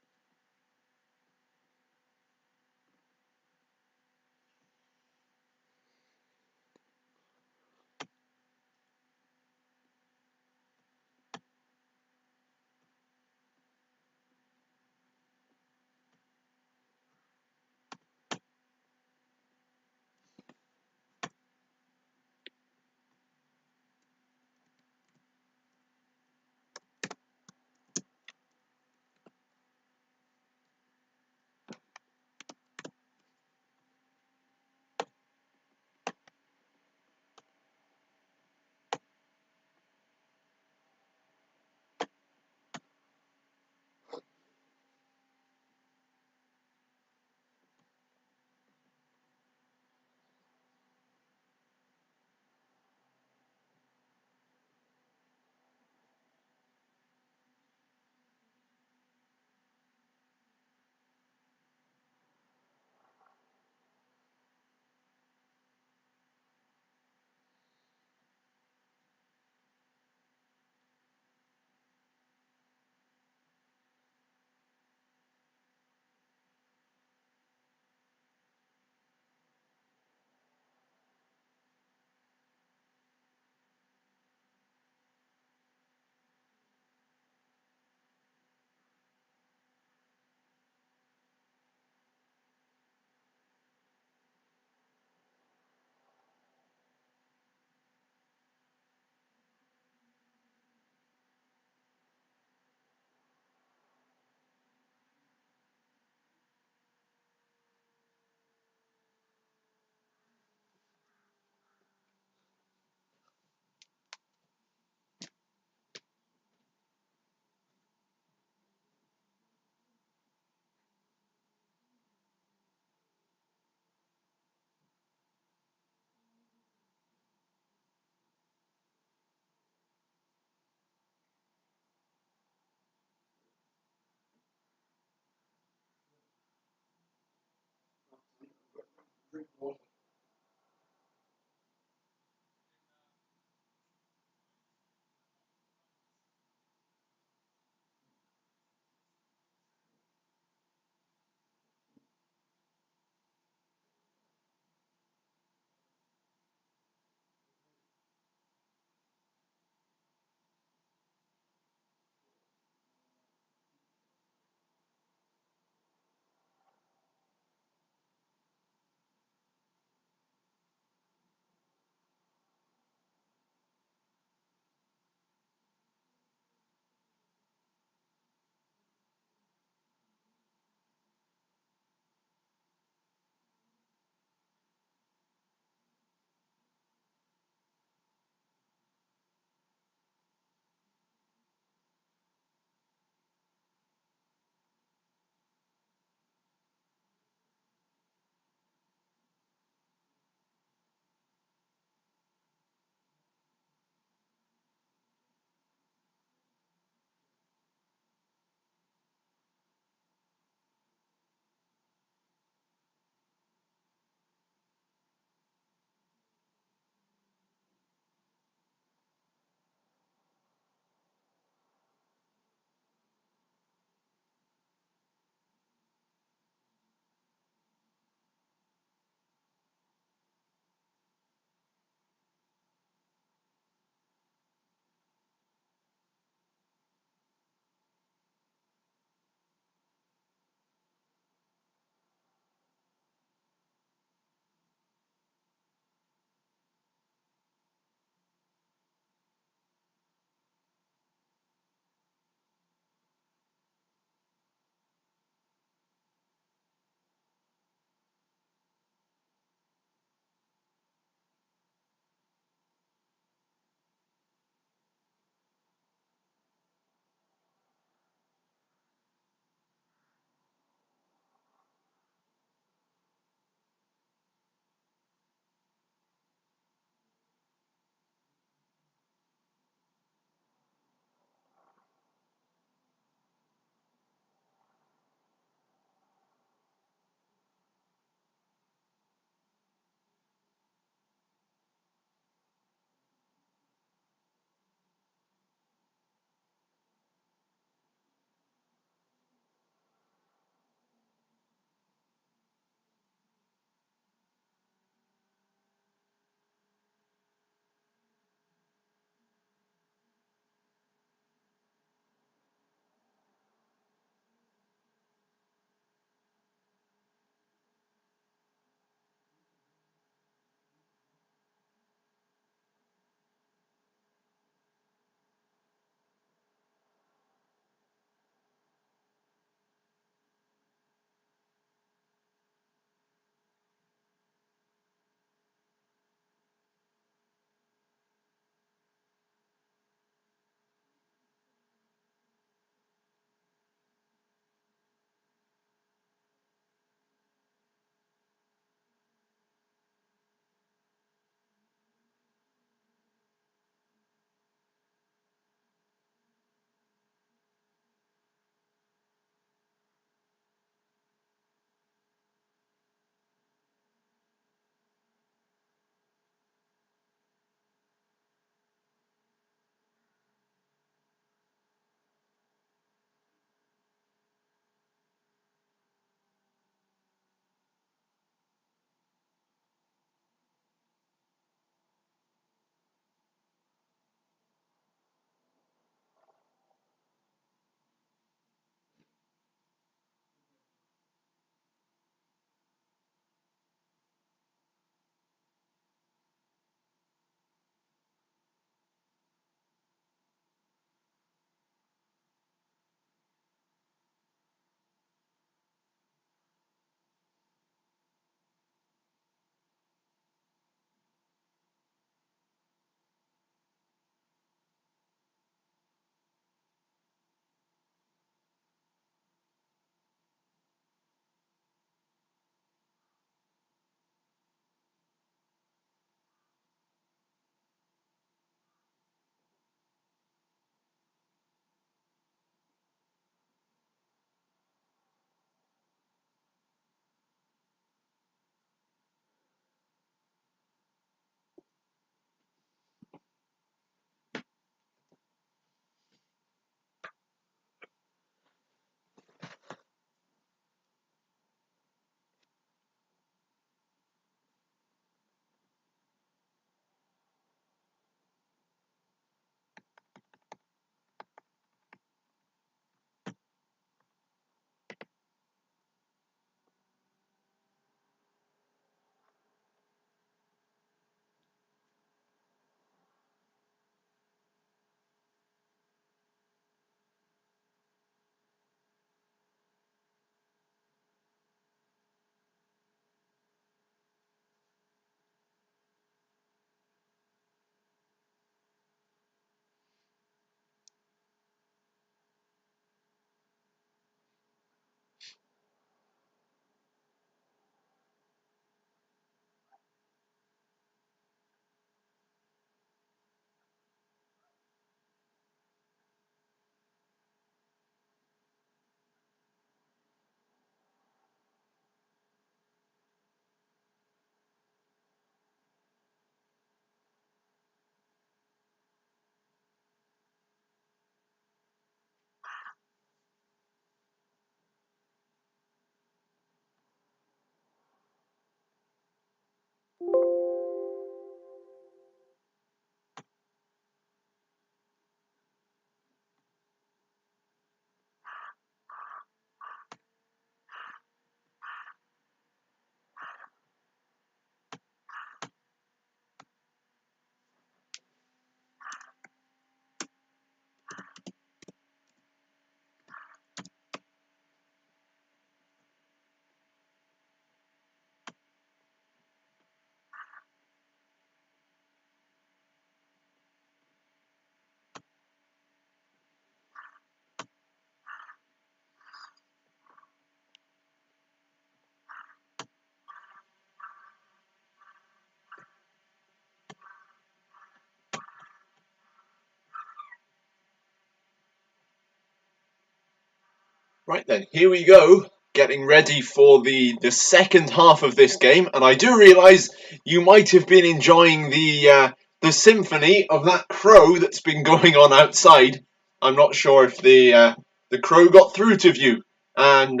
Right then, here we go, getting ready for the second half of this game, and I do realise you might have been enjoying the symphony of that crow that's been going on outside. I'm not sure if the crow got through to you, and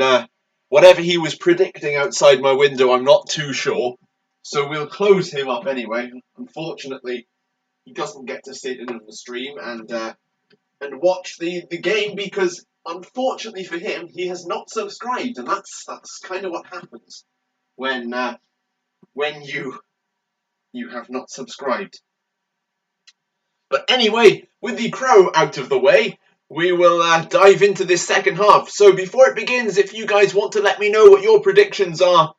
whatever he was predicting outside my window, I'm not too sure. So we'll close him up anyway. Unfortunately, he doesn't get to sit in on the stream and watch the game because unfortunately for him he has not subscribed, and that's kind of what happens when you have not subscribed. But anyway, with the crow out of the way, we will dive into this second half. So before it begins, if you guys want to let me know what your predictions are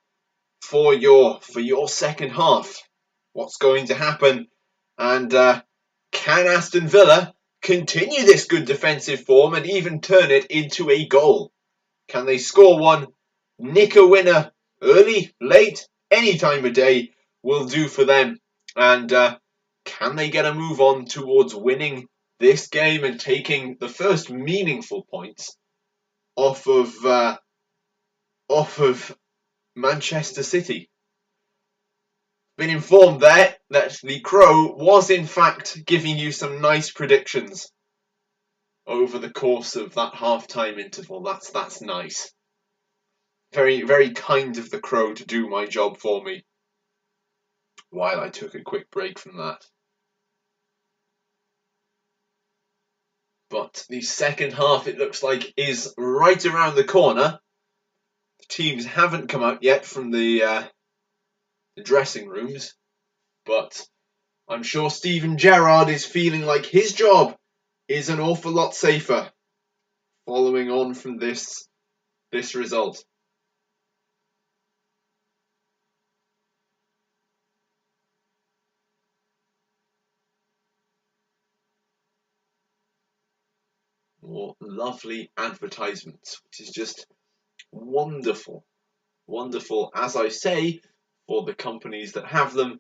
for your second half, what's going to happen, and can Aston Villa continue this good defensive form and even turn it into a goal? Can they score one, nick a winner early, late, any time of day will do for them? And can they get a move on towards winning this game and taking the first meaningful points off of Manchester City? Been informed there that the Crow was in fact giving you some nice predictions over the course of that half-time interval. That's nice. Very, very kind of the Crow to do my job for me while I took a quick break from that. But the second half, it looks like, is right around the corner. The teams haven't come out yet from the dressing rooms, but I'm sure Steven Gerrard is feeling like his job is an awful lot safer following on from this result. More lovely advertisements, which is just wonderful. Wonderful, as I say, for the companies that have them,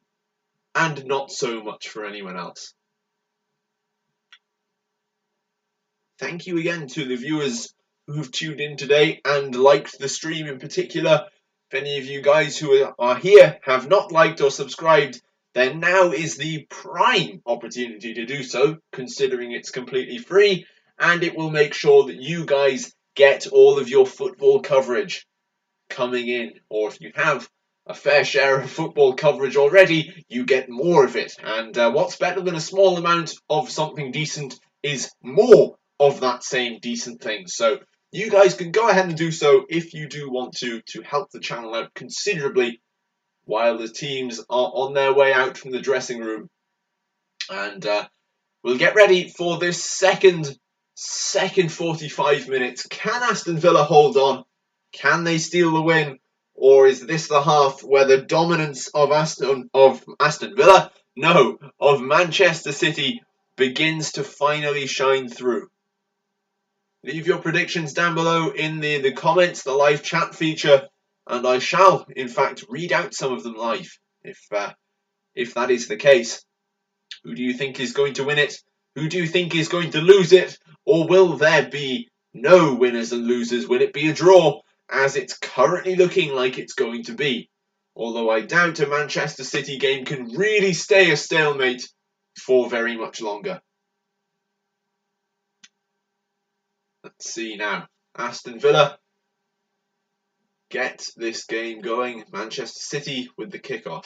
and not so much for anyone else. Thank you again to the viewers who have tuned in today and liked the stream in particular. If any of you guys who are here have not liked or subscribed, then now is the prime opportunity to do so, considering it's completely free, and it will make sure that you guys get all of your football coverage coming in, or if you have a fair share of football coverage already, you get more of it. And what's better than a small amount of something decent is more of that same decent thing. So you guys can go ahead and do so if you do want to help the channel out considerably while the teams are on their way out from the dressing room. And we'll get ready for this second 45 minutes. Can Aston Villa hold on? Can they steal the win? Or is this the half where the dominance of Aston Villa, no, of Manchester City begins to finally shine through? Leave your predictions down below in the comments, the live chat feature, and I shall, in fact, read out some of them live, if that is the case. Who do you think is going to win it? Who do you think is going to lose it? Or will there be no winners and losers? Will it be a draw, as it's currently looking like it's going to be? Although I doubt a Manchester City game can really stay a stalemate for very much longer. Let's see now. Aston Villa get this game going. Manchester City with the kickoff.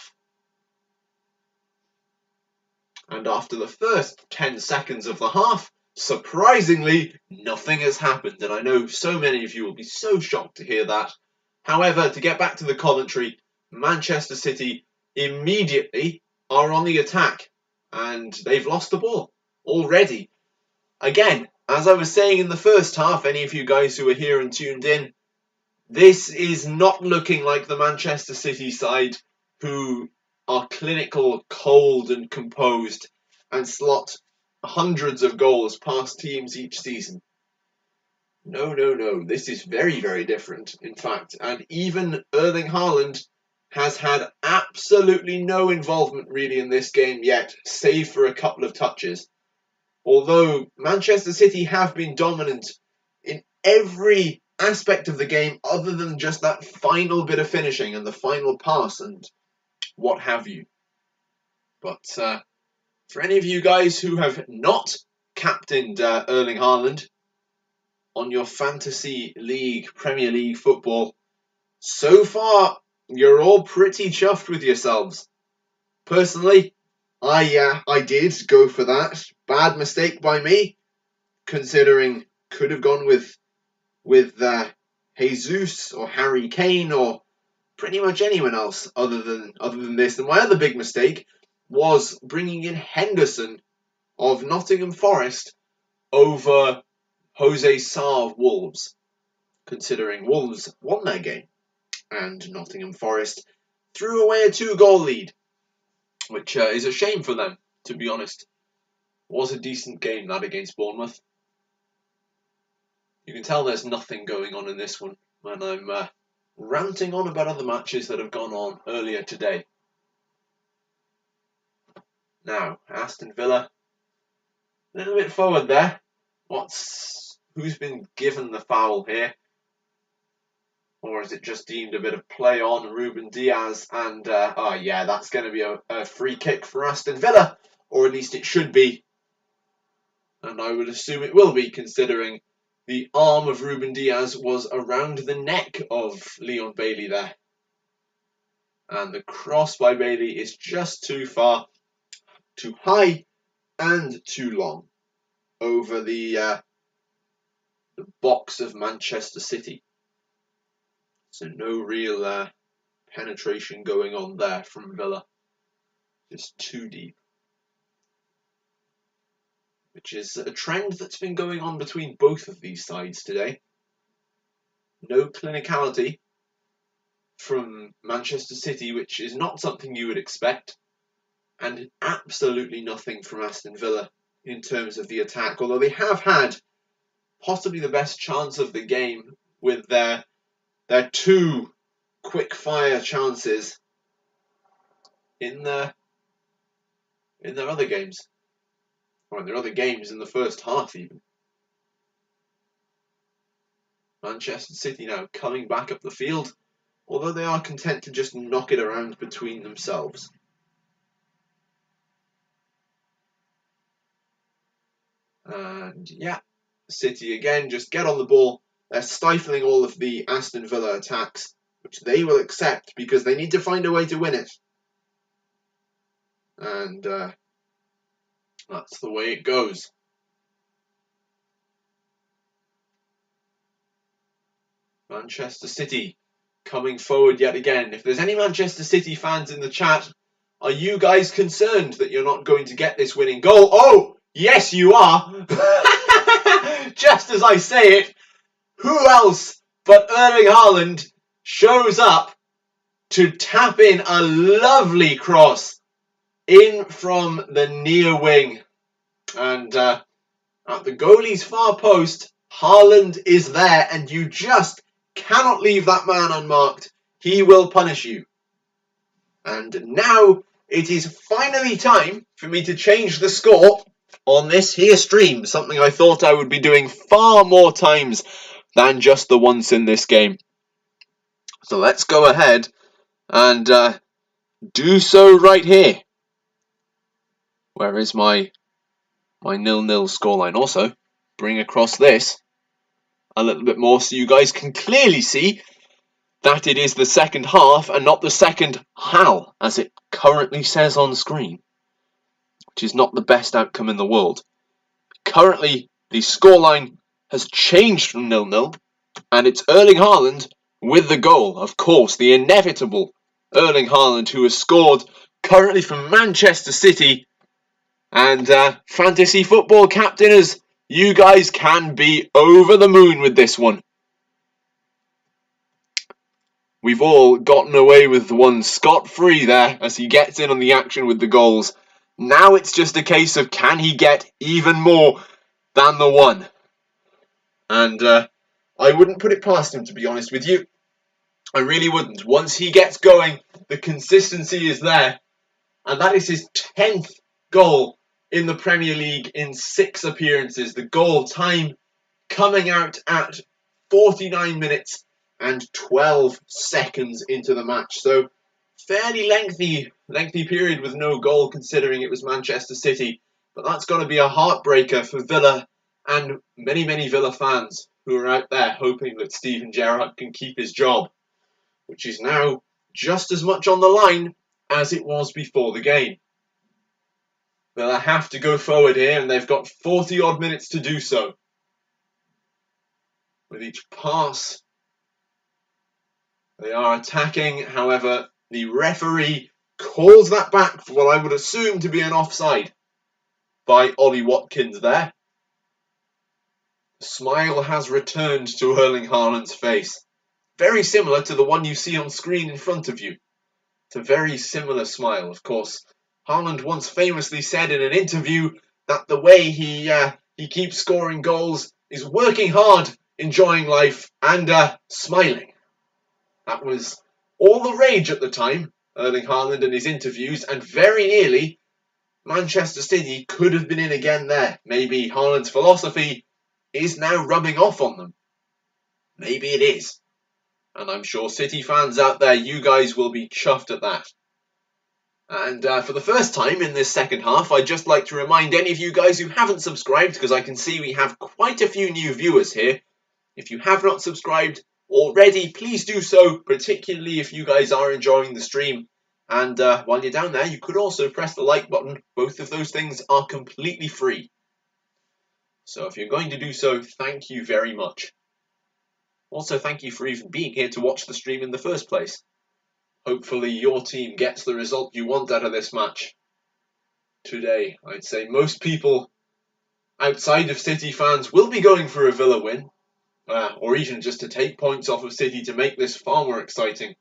And after the first 10 seconds of the half, surprisingly, nothing has happened. And I know so many of you will be so shocked to hear that. However, to get back to the commentary, Manchester City immediately are on the attack. And they've lost the ball already. Again, as I was saying in the first half, any of you guys who are here and tuned in, this is not looking like the Manchester City side who are clinical, cold and composed and slot hundreds of goals past teams each season. No. This is very, very different, in fact. And even Erling Haaland has had absolutely no involvement really in this game yet, save for a couple of touches. Although Manchester City have been dominant in every aspect of the game other than just that final bit of finishing and the final pass and what have you. But for any of you guys who have not captained Erling Haaland on your fantasy league, Premier League football, so far you're all pretty chuffed with yourselves. Personally, I did go for that. Bad mistake by me, considering could have gone with Jesus or Harry Kane or pretty much anyone else other than this. And my other big mistake was bringing in Henderson of Nottingham Forest over Jose Sa of Wolves, considering Wolves won their game and Nottingham Forest threw away a 2-goal lead, which is a shame for them, to be honest. Was a decent game, that, against Bournemouth. You can tell there's nothing going on in this one when I'm ranting on about other matches that have gone on earlier today. Now, Aston Villa, a little bit forward there. Who's been given the foul here? Or is it just deemed a bit of play on Ruben Diaz? And, oh yeah, that's going to be a free kick for Aston Villa. Or at least it should be. And I would assume it will be, considering the arm of Ruben Diaz was around the neck of Leon Bailey there. And the cross by Bailey is just too far, too high, and too long over the box of Manchester City. So no real penetration going on there from Villa. Just too deep. Which is a trend that's been going on between both of these sides today. No clinicality from Manchester City, which is not something you would expect. And absolutely nothing from Aston Villa in terms of the attack. Although they have had possibly the best chance of the game with their 2 quick-fire chances in their other games. Or in their other games in the first half, even. Manchester City now coming back up the field, although they are content to just knock it around between themselves. And yeah, City again just get on the ball. They're stifling all of the Aston Villa attacks, which they will accept because they need to find a way to win it. And that's the way it goes. Manchester City coming forward yet again. If there's any Manchester City fans in the chat, are you guys concerned that you're not going to get this winning goal? Oh, yes you are. Just as I say it, who else but Erling Haaland shows up to tap in a lovely cross in from the near wing. And at the goalie's far post, Haaland is there, and you just cannot leave that man unmarked. He will punish you. And now it is finally time for me to change the score on this here stream, something I thought I would be doing far more times than just the once in this game. So let's go ahead and do so right here. Where is my 0-0 scoreline? Also, bring across this a little bit more so you guys can clearly see that it is the second half and not the second HAL, as it currently says on screen, which is not the best outcome in the world. Currently, the scoreline has changed from 0-0, and it's Erling Haaland with the goal. Of course, the inevitable Erling Haaland, who has scored currently from Manchester City. And fantasy football captainers, you guys can be over the moon with this one. We've all gotten away with one scot-free there as he gets in on the action with the goals. Now it's just a case of can he get even more than the one? And I wouldn't put it past him, to be honest with you. I really wouldn't. Once he gets going, the consistency is there. And that is his 10th goal in the Premier League in 6 appearances. The goal time coming out at 49 minutes and 12 seconds into the match. So fairly lengthy period with no goal, considering it was Manchester City. But that's going to be a heartbreaker for Villa and many, many Villa fans who are out there hoping that Steven Gerrard can keep his job, which is now just as much on the line as it was before the game. Villa have to go forward here, and they've got 40-odd minutes to do so. With each pass, they are attacking. However, the referee calls that back for what I would assume to be an offside by Ollie Watkins there. The smile has returned to Erling Haaland's face. Very similar to the one you see on screen in front of you. It's a very similar smile, of course. Haaland once famously said in an interview that the way he keeps scoring goals is working hard, enjoying life, and smiling. That was all the rage at the time, Erling Haaland and his interviews, and very nearly Manchester City could have been in again there. Maybe Haaland's philosophy is now rubbing off on them. Maybe it is. And I'm sure City fans out there, you guys will be chuffed at that. And for the first time in this second half, I'd just like to remind any of you guys who haven't subscribed, because I can see we have quite a few new viewers here. If you have not subscribed already, please do so, particularly if you guys are enjoying the stream. And while you're down there, you could also press the like button. Both of those things are completely free. So if you're going to do so, thank you very much. Also, thank you for even being here to watch the stream in the first place. Hopefully your team gets the result you want out of this match today. I'd say most people outside of City fans will be going for a Villa win, or even just to take points off of City to make this far more exciting.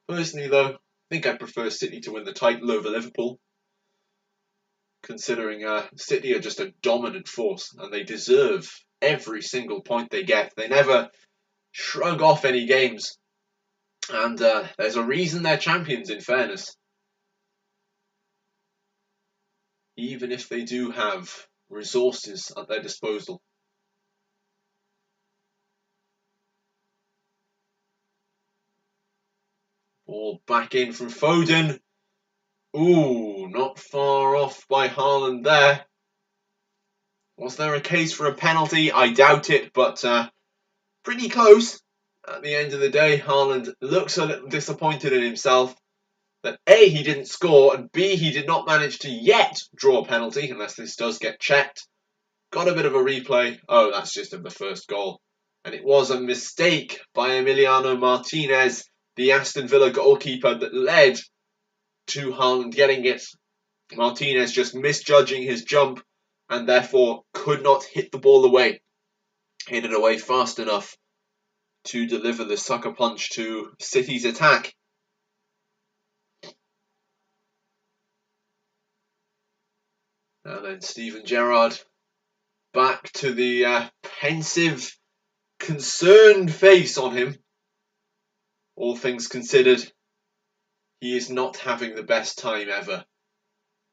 Personally though, I think I prefer City to win the title over Liverpool, considering City are just a dominant force and they deserve every single point they get. They never shrug off any games. And there's a reason they're champions, in fairness. Even if they do have resources at their disposal. Ball back in from Foden. Ooh, not far off by Haaland there. Was there a case for a penalty? I doubt it, but pretty close. At the end of the day, Haaland looks a little disappointed in himself that A, he didn't score, and B, he did not manage to yet draw a penalty, unless this does get checked. Got a bit of a replay. Oh, that's just of the first goal. And it was a mistake by Emiliano Martinez, the Aston Villa goalkeeper, that led to Haaland getting it. Martinez just misjudging his jump and therefore could not hit the ball away. Hit it away fast enough to deliver the sucker punch to City's attack. And then Steven Gerrard back to the pensive, concerned face on him. All things considered, he is not having the best time ever,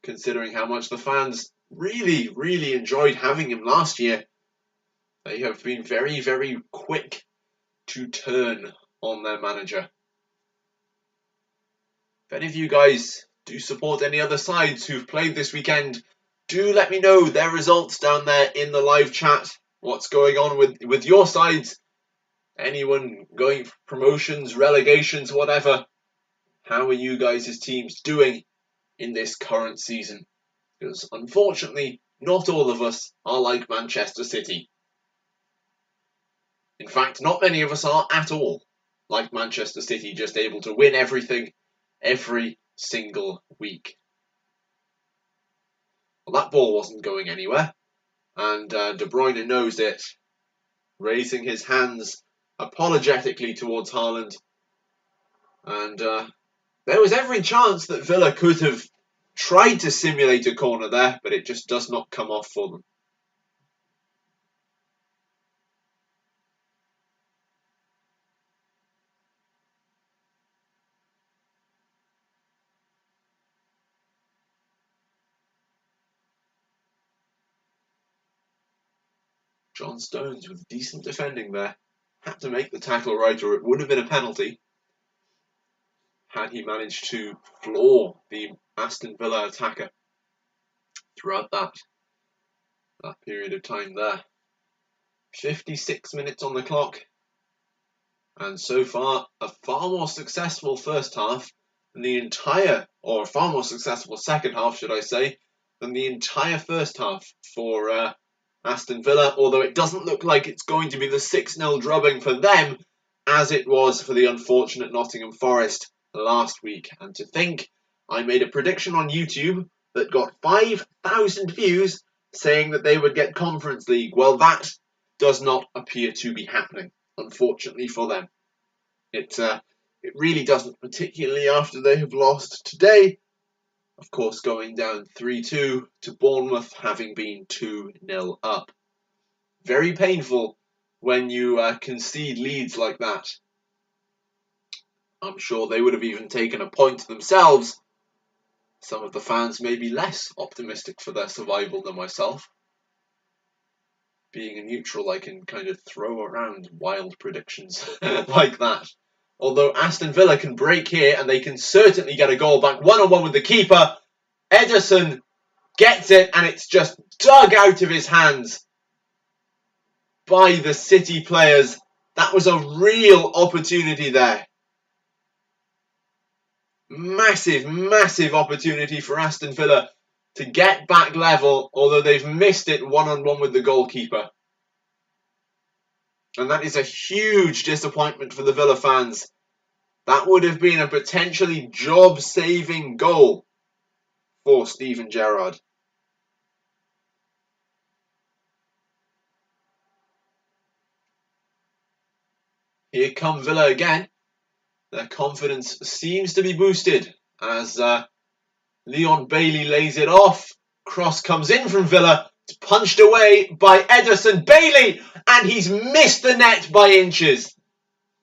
considering how much the fans really, really enjoyed having him last year. They have been very, very quick to turn on their manager. If any of you guys do support any other sides who've played this weekend, do let me know their results down there in the live chat. What's going on with your sides? Anyone going for promotions, relegations, whatever? How are you guys' teams doing in this current season? Because unfortunately, not all of us are like Manchester City. In fact, not many of us are at all like Manchester City, just able to win everything every single week. Well, that ball wasn't going anywhere, and De Bruyne knows it, raising his hands apologetically towards Haaland. And there was every chance that Villa could have tried to simulate a corner there, but it just does not come off for them. John Stones with decent defending there. had to make the tackle right, or it would have been a penalty had he managed to floor the Aston Villa attacker throughout that period of time there. 56 minutes on the clock, and so far a far more successful first half than the entire, or far more successful second half, should I say, than the entire first half for Aston Villa, although it doesn't look like it's going to be the 6-0 drubbing for them as it was for the unfortunate Nottingham Forest last week. And to think, I made a prediction on YouTube that got 5,000 views saying that they would get Conference League. Well, that does not appear to be happening, unfortunately for them. It really doesn't, particularly after they have lost today. Of course, going down 3-2 to Bournemouth, having been 2-0 up. Very painful when you concede leads like that. I'm sure they would have even taken a point themselves. Some of the fans may be less optimistic for their survival than myself. Being a neutral, I can kind of throw around wild predictions like that. Although Aston Villa can break here, and they can certainly get a goal back. 1-on-1 with the keeper. Ederson gets it, and it's just dug out of his hands by the City players. That was a real opportunity there. Massive, massive opportunity for Aston Villa to get back level, although they've missed it 1-on-1 with the goalkeeper. And that is a huge disappointment for the Villa fans. That would have been a potentially job-saving goal for Steven Gerrard. Here come Villa again. Their confidence seems to be boosted as Leon Bailey lays it off. Cross comes in from Villa. It's punched away by Ederson. Bailey! And he's missed the net by inches.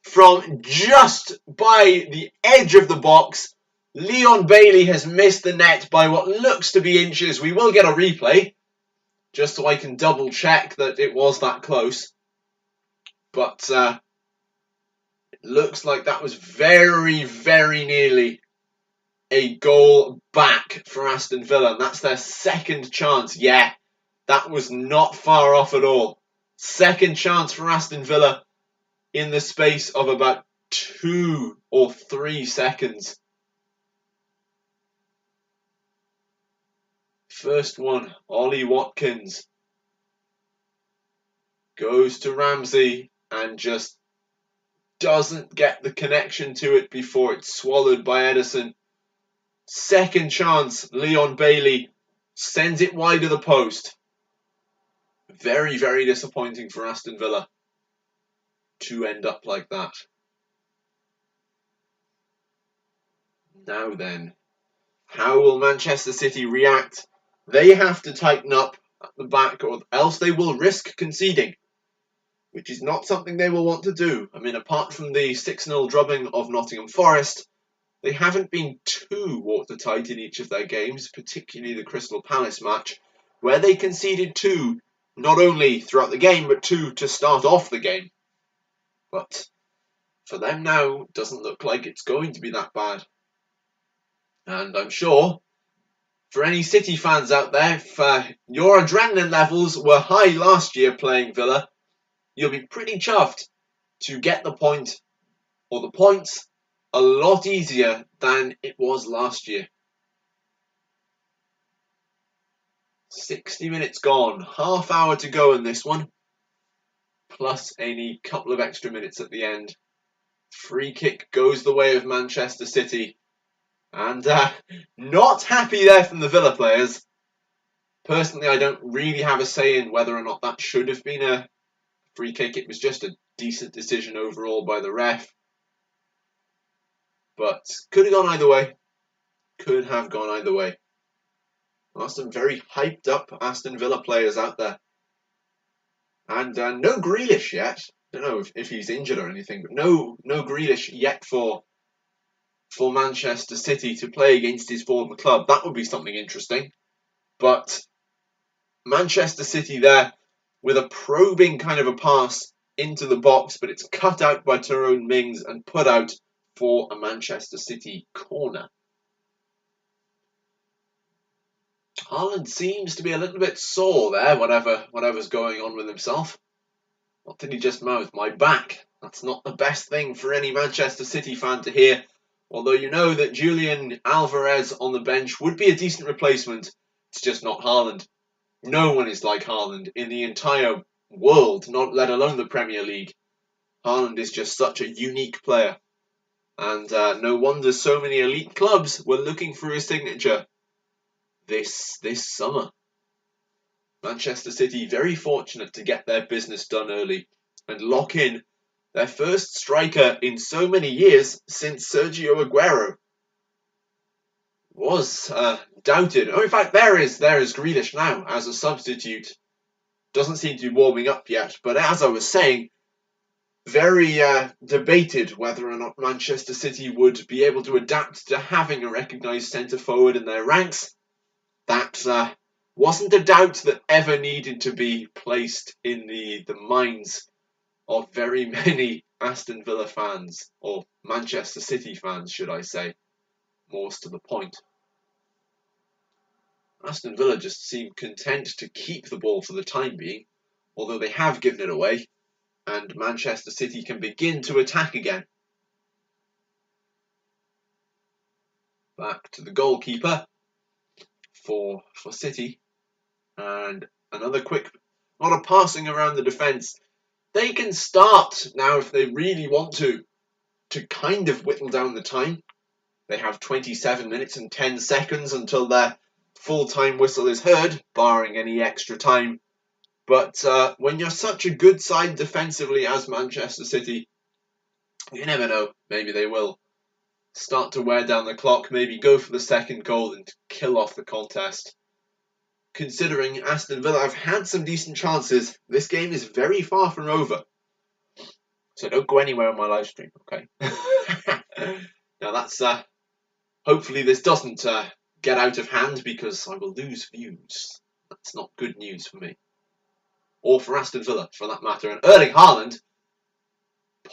From just by the edge of the box, Leon Bailey has missed the net by what looks to be inches. We will get a replay, just so I can double check that it was that close. But it looks like that was very, very nearly a goal back for Aston Villa. And that's their second chance. Yeah, that was not far off at all. Second chance for Aston Villa in the space of about 2 or 3 seconds. First one, Ollie Watkins goes to Ramsey and just doesn't get the connection to it before it's swallowed by Ederson. Second chance, Leon Bailey sends it wide of the post. Very, very disappointing for Aston Villa to end up like that. Now then, how will Manchester City react? They have to tighten up at the back, or else they will risk conceding, which is not something they will want to do. I mean, apart from the 6-0 drubbing of Nottingham Forest, they haven't been too watertight in each of their games, particularly the Crystal Palace match, where they conceded 2, not only throughout the game, but 2 to start off the game. But for them now, it doesn't look like it's going to be that bad. And I'm sure, for any City fans out there, if your adrenaline levels were high last year playing Villa, you'll be pretty chuffed to get the point, or the points, a lot easier than it was last year. 60 minutes gone, half hour to go in this one, plus any couple of extra minutes at the end. Free kick goes the way of Manchester City, and not happy there from the Villa players. Personally, I don't really have a say in whether or not that should have been a free kick. It was just a decent decision overall by the ref. But could have gone either way. Could have gone either way. There are some very hyped up Aston Villa players out there. And no Grealish yet. I don't know if he's injured or anything, but no Grealish yet for Manchester City to play against his former club. That would be something interesting. But Manchester City there with a probing kind of a pass into the box, but it's cut out by Tyrone Mings and put out for a Manchester City corner. Haaland seems to be a little bit sore there, whatever's going on with himself. What did he just mouth? My back. That's not the best thing for any Manchester City fan to hear. Although you know that Julian Alvarez on the bench would be a decent replacement. It's just not Haaland. No one is like Haaland in the entire world, not let alone the Premier League. Haaland is just such a unique player. And no wonder so many elite clubs were looking for his signature this summer. Manchester City very fortunate to get their business done early and lock in their first striker in so many years since Sergio Aguero was doubted. Oh, in fact, there is Grealish now as a substitute. Doesn't seem to be warming up yet, but as I was saying, very debated whether or not Manchester City would be able to adapt to having a recognised centre-forward in their ranks. That wasn't a doubt that ever needed to be placed in the minds of very many Aston Villa fans, or Manchester City fans, should I say, more to the point. Aston Villa just seem content to keep the ball for the time being, although they have given it away, and Manchester City can begin to attack again. Back to the goalkeeper for City, and another quick, lot of passing around the defence. They can start now if they really want to kind of whittle down the time. They have 27 minutes and 10 seconds until their full-time whistle is heard, barring any extra time. But when you're such a good side defensively as Manchester City, you never know, maybe they will start to wear down the clock, maybe go for the second goal and kill off the contest. Considering Aston Villa have had some decent chances, this game is very far from over. So don't go anywhere on my live stream, okay? Now that's hopefully this doesn't get out of hand because I will lose views. That's not good news for me. Or for Aston Villa, for that matter. And Erling Haaland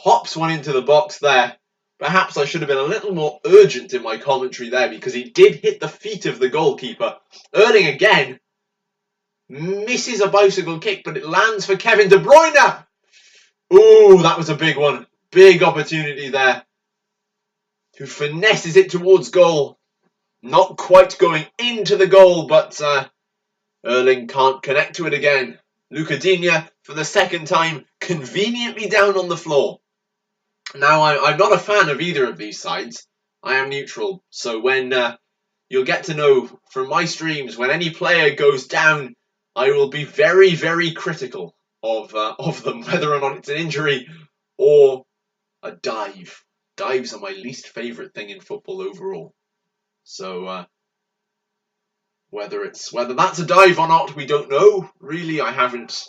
pops one into the box there. Perhaps I should have been a little more urgent in my commentary there because he did hit the feet of the goalkeeper. Erling again misses a bicycle kick, but it lands for Kevin De Bruyne. Ooh, that was a big one. Big opportunity there. Who finesses it towards goal. Not quite going into the goal, but Erling can't connect to it again. Luca Digne, for the second time, conveniently down on the floor. Now, I'm not a fan of either of these sides. I am neutral. So when you'll get to know from my streams, when any player goes down, I will be very, very critical of them, whether or not it's an injury or a dive. Dives are my least favourite thing in football overall. So whether that's a dive or not, we don't know. Really, I haven't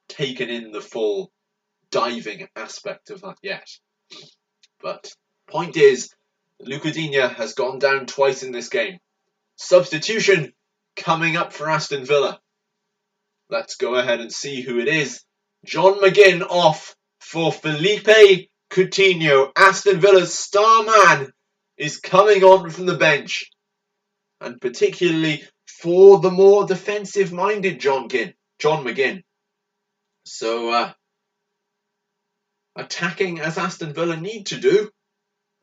taken in the full diving aspect of that yet. But point is, Luca Digne has gone down twice in this game. Substitution coming up for Aston Villa. Let's go ahead and see who it is. John McGinn off for Felipe Coutinho. Aston Villa's star man is coming on from the bench. And particularly for the more defensive-minded John McGinn. So, attacking as Aston Villa need to do.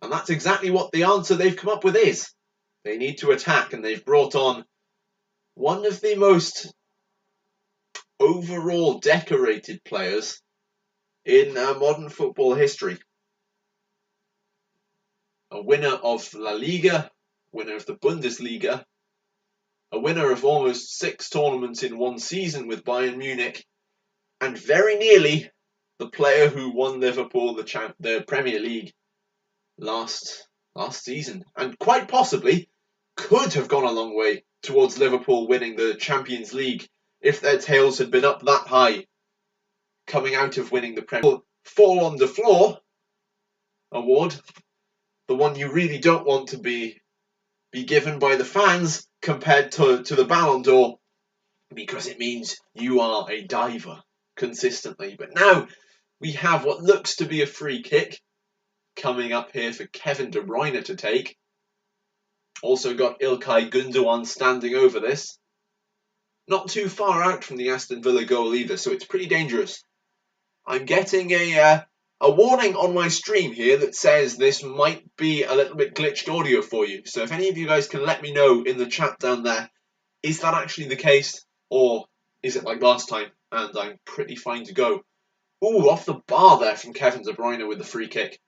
And that's exactly what the answer they've come up with is. They need to attack, and they've brought on one of the most overall decorated players in modern football history. A winner of La Liga, winner of the Bundesliga, a winner of almost 6 tournaments in one season with Bayern Munich, and very nearly the player who won Liverpool the Premier League last season, and quite possibly could have gone a long way towards Liverpool winning the Champions League if their tails had been up that high coming out of winning the Premier League. Fall on the floor award, the one you really don't want to be given by the fans compared to the Ballon d'Or, because it means you are a diver consistently. But now We have what looks to be a free kick coming up here for Kevin De Bruyne to take. Also got Ilkay Gundogan standing over this. Not too far out from the Aston Villa goal either, so it's pretty dangerous. I'm getting a warning on my stream here that says this might be a little bit glitched audio for you. So if any of you guys can let me know in the chat down there, is that actually the case? Or is it like last time and I'm pretty fine to go? Ooh, off the bar there from Kevin De Bruyne with the free kick.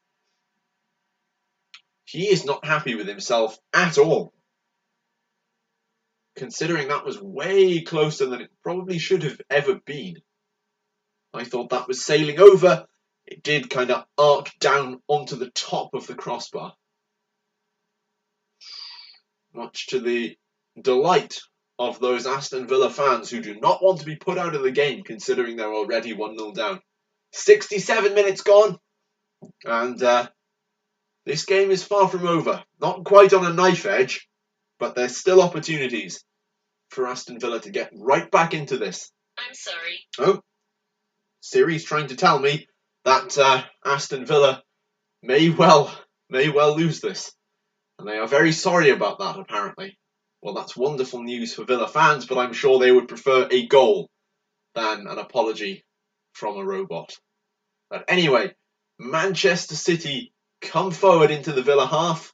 He is not happy with himself at all, considering that was way closer than it probably should have ever been. I thought that was sailing over. It did kind of arc down onto the top of the crossbar. Much to the delight of those Aston Villa fans who do not want to be put out of the game, considering they're already 1-0 down. 67 minutes gone, and this game is far from over. Not quite on a knife edge, but there's still opportunities for Aston Villa to get right back into this. I'm sorry. Oh, Siri's trying to tell me that Aston Villa may well lose this. And they are very sorry about that, apparently. Well, that's wonderful news for Villa fans, but I'm sure they would prefer a goal than an apology from a robot. But anyway, Manchester City come forward into the Villa half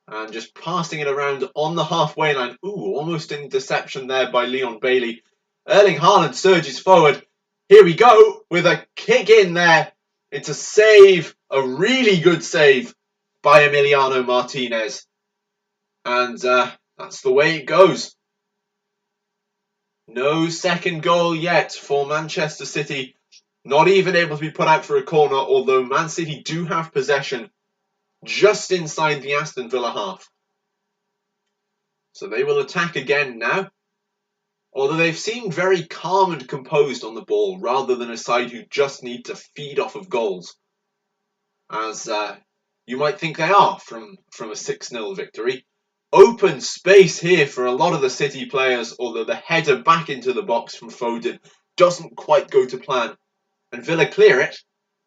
and just passing it around on the halfway line. Ooh, almost an interception there by Leon Bailey. Erling Haaland surges forward. Here we go with a kick in there. It's a save, a really good save by Emiliano Martinez. And that's the way it goes. No second goal yet for Manchester City. Not even able to be put out for a corner, although Man City do have possession just inside the Aston Villa half. So they will attack again now. Although they've seemed very calm and composed on the ball, rather than a side who just need to feed off of goals. As you might think they are from a 6-0 victory. Open space here for a lot of the City players, although the header back into the box from Foden doesn't quite go to plan. And Villa clear it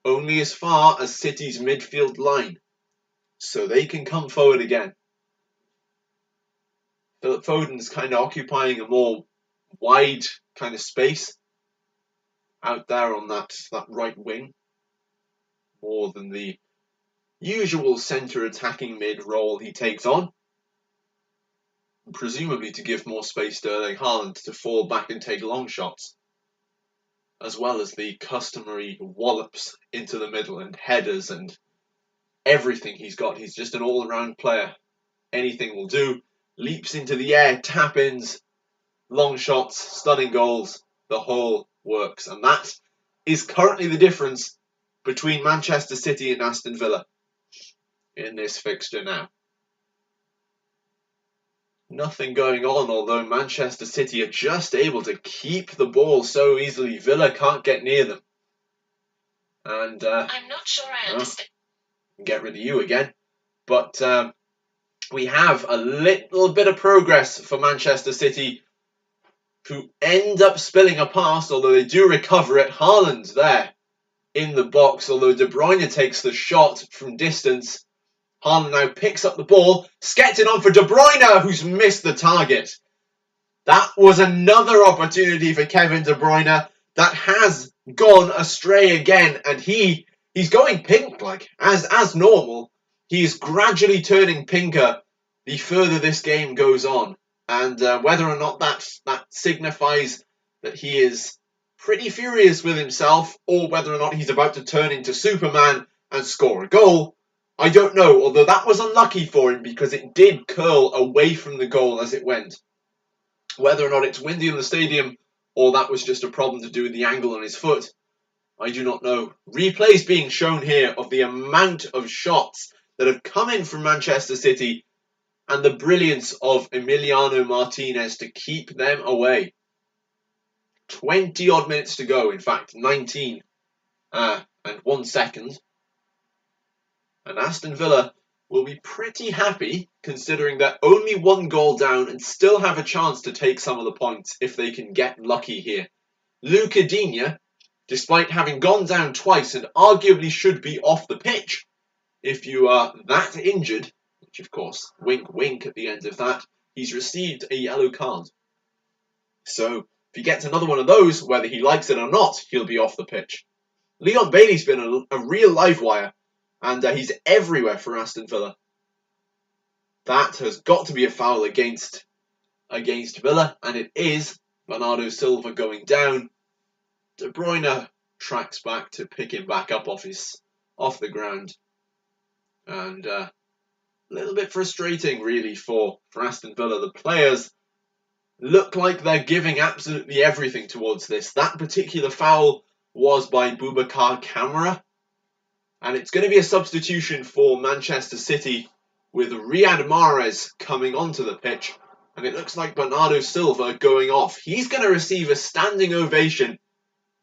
only as far as City's midfield line. So they can come forward again. Philip Foden's kind of occupying a more wide kind of space out there on that right wing, more than the usual centre attacking mid role he takes on, presumably to give more space to Erling Haaland to fall back and take long shots, as well as the customary wallops into the middle and headers and everything he's got. He's just an all-round player. Anything will do. Leaps into the air, tap-ins, long shots, stunning goals. The whole works. And that is currently the difference between Manchester City and Aston Villa in this fixture now. Nothing going on, although Manchester City are just able to keep the ball so easily. Villa can't get near them. And I'm not sure I understand. Get rid of you again. But we have a little bit of progress for Manchester City, who end up spilling a pass, although they do recover it. Haaland there in the box, although De Bruyne takes the shot from distance. Haaland now picks up the ball, skets it on for De Bruyne, who's missed the target. That was another opportunity for Kevin De Bruyne that has gone astray again, and he's going pink, like as normal. He is gradually turning pinker the further this game goes on, and whether or not that signifies that he is pretty furious with himself, or whether or not he's about to turn into Superman and score a goal, I don't know, although that was unlucky for him because it did curl away from the goal as it went. Whether or not it's windy in the stadium or that was just a problem to do with the angle on his foot, I do not know. Replays being shown here of the amount of shots that have come in from Manchester City and the brilliance of Emiliano Martinez to keep them away. 20 odd minutes to go, in fact 19 and 1 second. And Aston Villa will be pretty happy considering they're only 1 goal down and still have a chance to take some of the points if they can get lucky here. Luca Digne despite having gone down twice and arguably should be off the pitch. If you are that injured, which of course, wink wink at the end of that, he's received a yellow card. So if he gets another one of those, whether he likes it or not, he'll be off the pitch. Leon Bailey's been a real live wire, and he's everywhere for Aston Villa. That has got to be a foul against Villa, and it is. Bernardo Silva going down. De Bruyne tracks back to pick him back up off the ground. And a little bit frustrating, really, for Aston Villa. The players look like they're giving absolutely everything towards this. That particular foul was by Boubacar Kamara. And it's going to be a substitution for Manchester City with Riyad Mahrez coming onto the pitch. And it looks like Bernardo Silva going off. He's going to receive a standing ovation,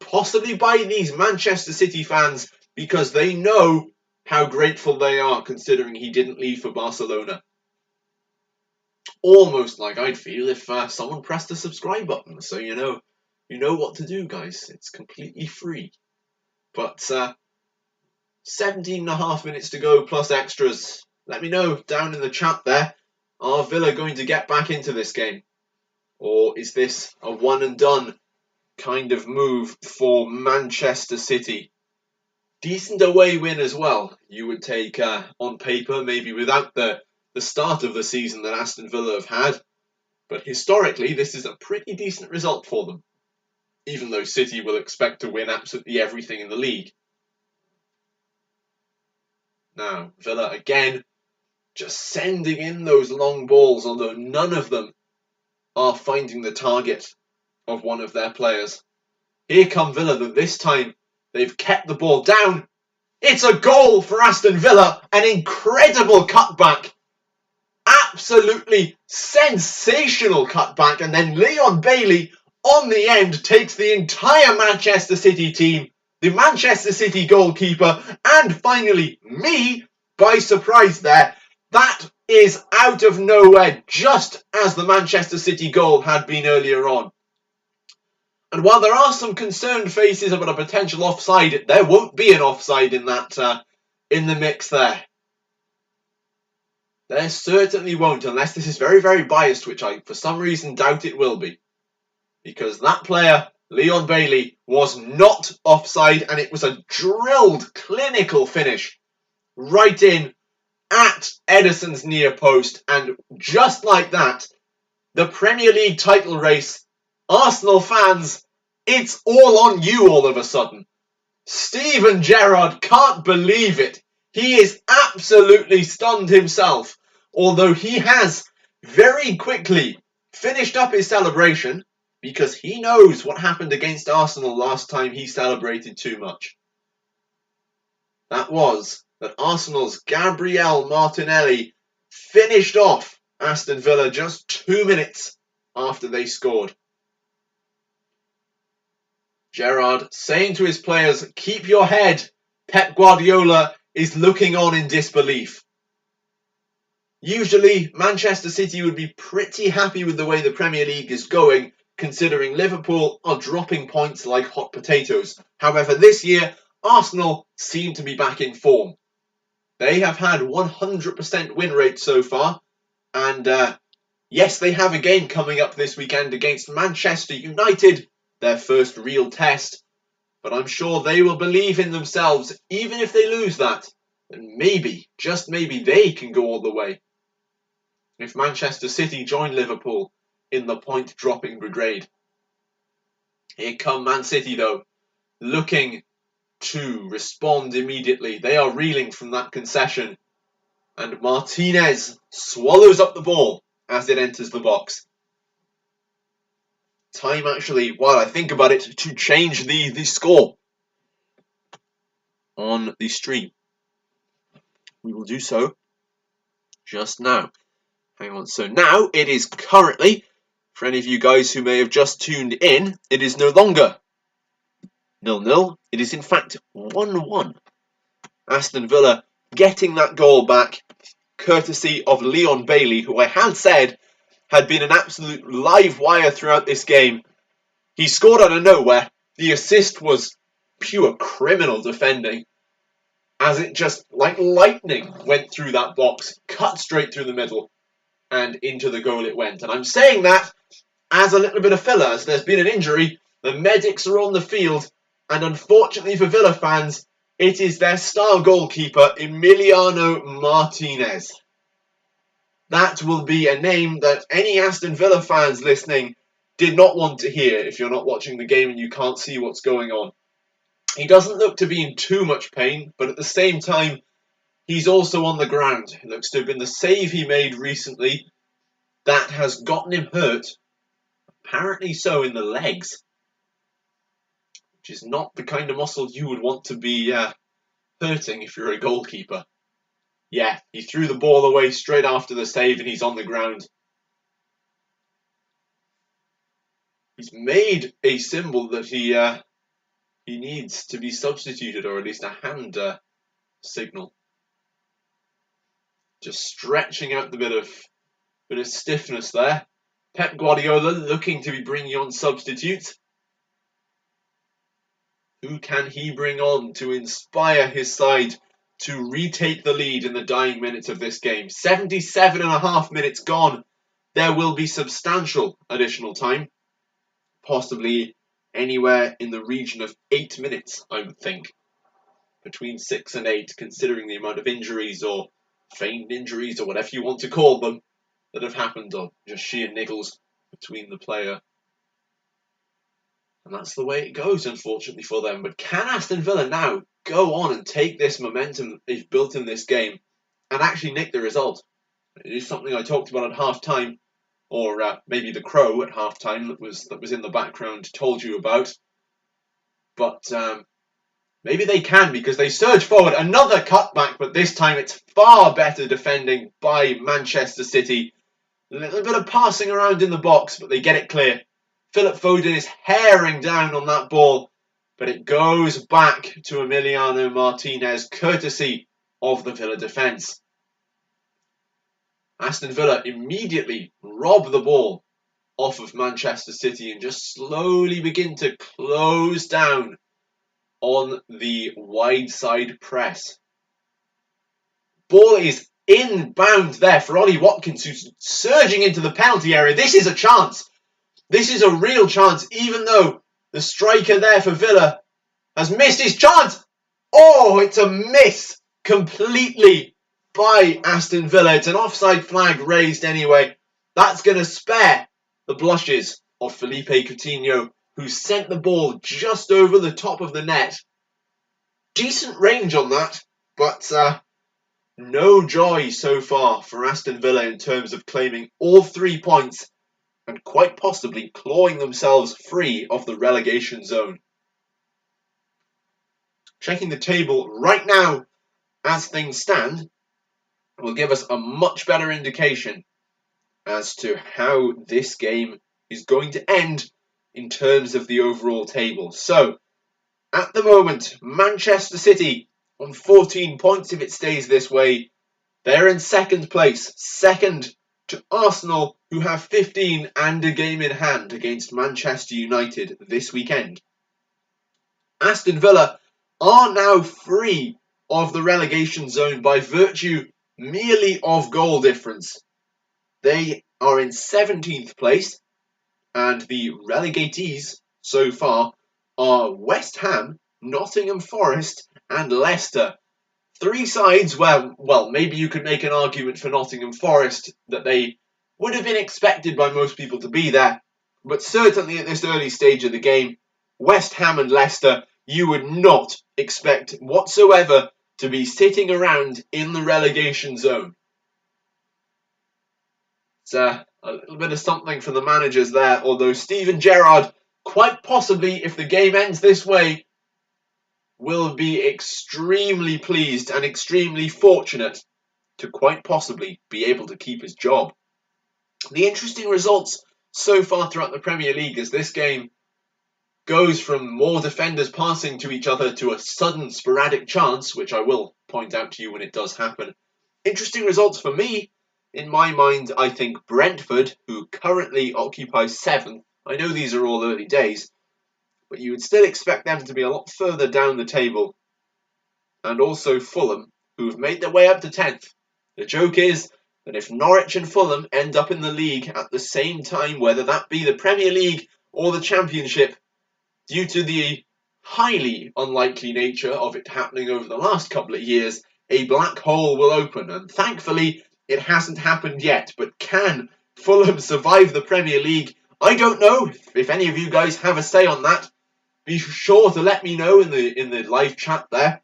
possibly by these Manchester City fans, because they know how grateful they are considering he didn't leave for Barcelona. Almost like I'd feel if someone pressed the subscribe button, so you know what to do, guys. It's completely free. But 17.5 minutes to go plus extras. Let me know down in the chat there. Are Villa going to get back into this game? Or is this a one and done kind of move for Manchester City? Decent away win as well, you would take on paper, maybe without the start of the season that Aston Villa have had. But historically, this is a pretty decent result for them, even though City will expect to win absolutely everything in the league. Now, Villa again, just sending in those long balls, although none of them are finding the target of one of their players. Here come Villa, but this time they've kept the ball down. It's a goal for Aston Villa, an incredible cutback. Absolutely sensational cutback, and then Leon Bailey on the end takes the entire Manchester City team, the Manchester City goalkeeper, and finally me by surprise there. That is out of nowhere, just as the Manchester City goal had been earlier on. And while there are some concerned faces about a potential offside, there won't be an offside in that in the mix there. There certainly won't, unless this is very, very biased, which I, for some reason, doubt it will be. Because that player, Leon Bailey, was not offside, and it was a drilled, clinical finish right in at Ederson's near post. And just like that, the Premier League title race, Arsenal fans, it's all on you all of a sudden. Steven Gerrard can't believe it. He is absolutely stunned himself, although he has very quickly finished up his celebration because he knows what happened against Arsenal last time he celebrated too much. That was that Arsenal's Gabriel Martinelli finished off Aston Villa just 2 minutes after they scored. Gerrard saying to his players, keep your head. Pep Guardiola is looking on in disbelief. Usually, Manchester City would be pretty happy with the way the Premier League is going, considering Liverpool are dropping points like hot potatoes. However, this year, Arsenal seem to be back in form. They have had 100% win rate so far, and yes, they have a game coming up this weekend against Manchester United, their first real test, but I'm sure they will believe in themselves, even if they lose that, and maybe, just maybe, they can go all the way. If Manchester City join Liverpool in the point-dropping brigade. Here come Man City, though, looking to respond immediately. They are reeling from that concession, and Martinez swallows up the ball as it enters the box. Time, actually, while I think about it, to change the score on the stream. We will do so just now. Hang on. So now it is currently, for any of you guys who may have just tuned in, it is no longer 0-0. It is in fact 1-1. Aston Villa getting that goal back, courtesy of Leon Bailey, who I had said had been an absolute live wire throughout this game. He scored out of nowhere. The assist was pure criminal defending, as it just, like lightning, went through that box, cut straight through the middle, and into the goal it went. And I'm saying that as a little bit of filler, as there's been an injury, the medics are on the field, and unfortunately for Villa fans, it is their star goalkeeper, Emiliano Martinez. That will be a name that any Aston Villa fans listening did not want to hear if you're not watching the game and you can't see what's going on. He doesn't look to be in too much pain, but at the same time, he's also on the ground. It looks to have been the save he made recently that has gotten him hurt. Apparently so in the legs, which is not the kind of muscle you would want to be hurting if you're a goalkeeper. Yeah, he threw the ball away straight after the save and he's on the ground. He's made a symbol that he needs to be substituted, or at least a hand signal. Just stretching out the bit of stiffness there. Pep Guardiola looking to be bringing on substitutes. Who can he bring on to inspire his side to retake the lead in the dying minutes of this game? 77.5 minutes gone. There will be substantial additional time. Possibly anywhere in the region of 8 minutes, I would think. Between 6 and 8, considering the amount of injuries or feigned injuries or whatever you want to call them that have happened, or just sheer niggles between the player. And that's the way it goes, unfortunately, for them. But can Aston Villa now go on and take this momentum they've built in this game and actually nick the result? It is something I talked about at half-time, or maybe the crow at half-time that was in the background told you about. But maybe they can, because they surge forward. Another cutback, but this time it's far better defending by Manchester City. A little bit of passing around in the box, but they get it clear. Philip Foden is herring down on that ball, but it goes back to Emiliano Martinez, courtesy of the Villa defence. Aston Villa immediately rob the ball off of Manchester City and just slowly begin to close down on the wide side press. Ball is inbound there for Ollie Watkins, who's surging into the penalty area. This is a chance. This is a real chance, even though the striker there for Villa has missed his chance. Oh, it's a miss completely by Aston Villa. It's an offside flag raised anyway. That's going to spare the blushes of Felipe Coutinho, who sent the ball just over the top of the net. Decent range on that, but no joy so far for Aston Villa in terms of claiming all 3 points and quite possibly clawing themselves free of the relegation zone. Checking the table right now as things stand will give us a much better indication as to how this game is going to end in terms of the overall table. So, at the moment, Manchester City on 14 points if it stays this way. They're in second place, second to Arsenal, who have 15 and a game in hand against Manchester United this weekend. Aston Villa are now free of the relegation zone by virtue merely of goal difference. They are in 17th place, and the relegatees so far are West Ham, Nottingham Forest and Leicester. 3 sides where, well, maybe you could make an argument for Nottingham Forest that they would have been expected by most people to be there. But certainly at this early stage of the game, West Ham and Leicester, you would not expect whatsoever to be sitting around in the relegation zone. It's a little bit of something for the managers there, although Steven Gerrard, quite possibly, if the game ends this way, will be extremely pleased and extremely fortunate to quite possibly be able to keep his job. The interesting results so far throughout the Premier League as this game goes from more defenders passing to each other to a sudden sporadic chance, which I will point out to you when it does happen. Interesting results for me. In my mind, I think Brentford, who currently occupy 7th, I know these are all early days, but you would still expect them to be a lot further down the table. And also Fulham, who have made their way up to 10th. The joke is that if Norwich and Fulham end up in the league at the same time, whether that be the Premier League or the Championship, due to the highly unlikely nature of it happening over the last couple of years, a black hole will open. And thankfully, it hasn't happened yet. But can Fulham survive the Premier League? I don't know. If any of you guys have a say on that, be sure to let me know in the live chat there.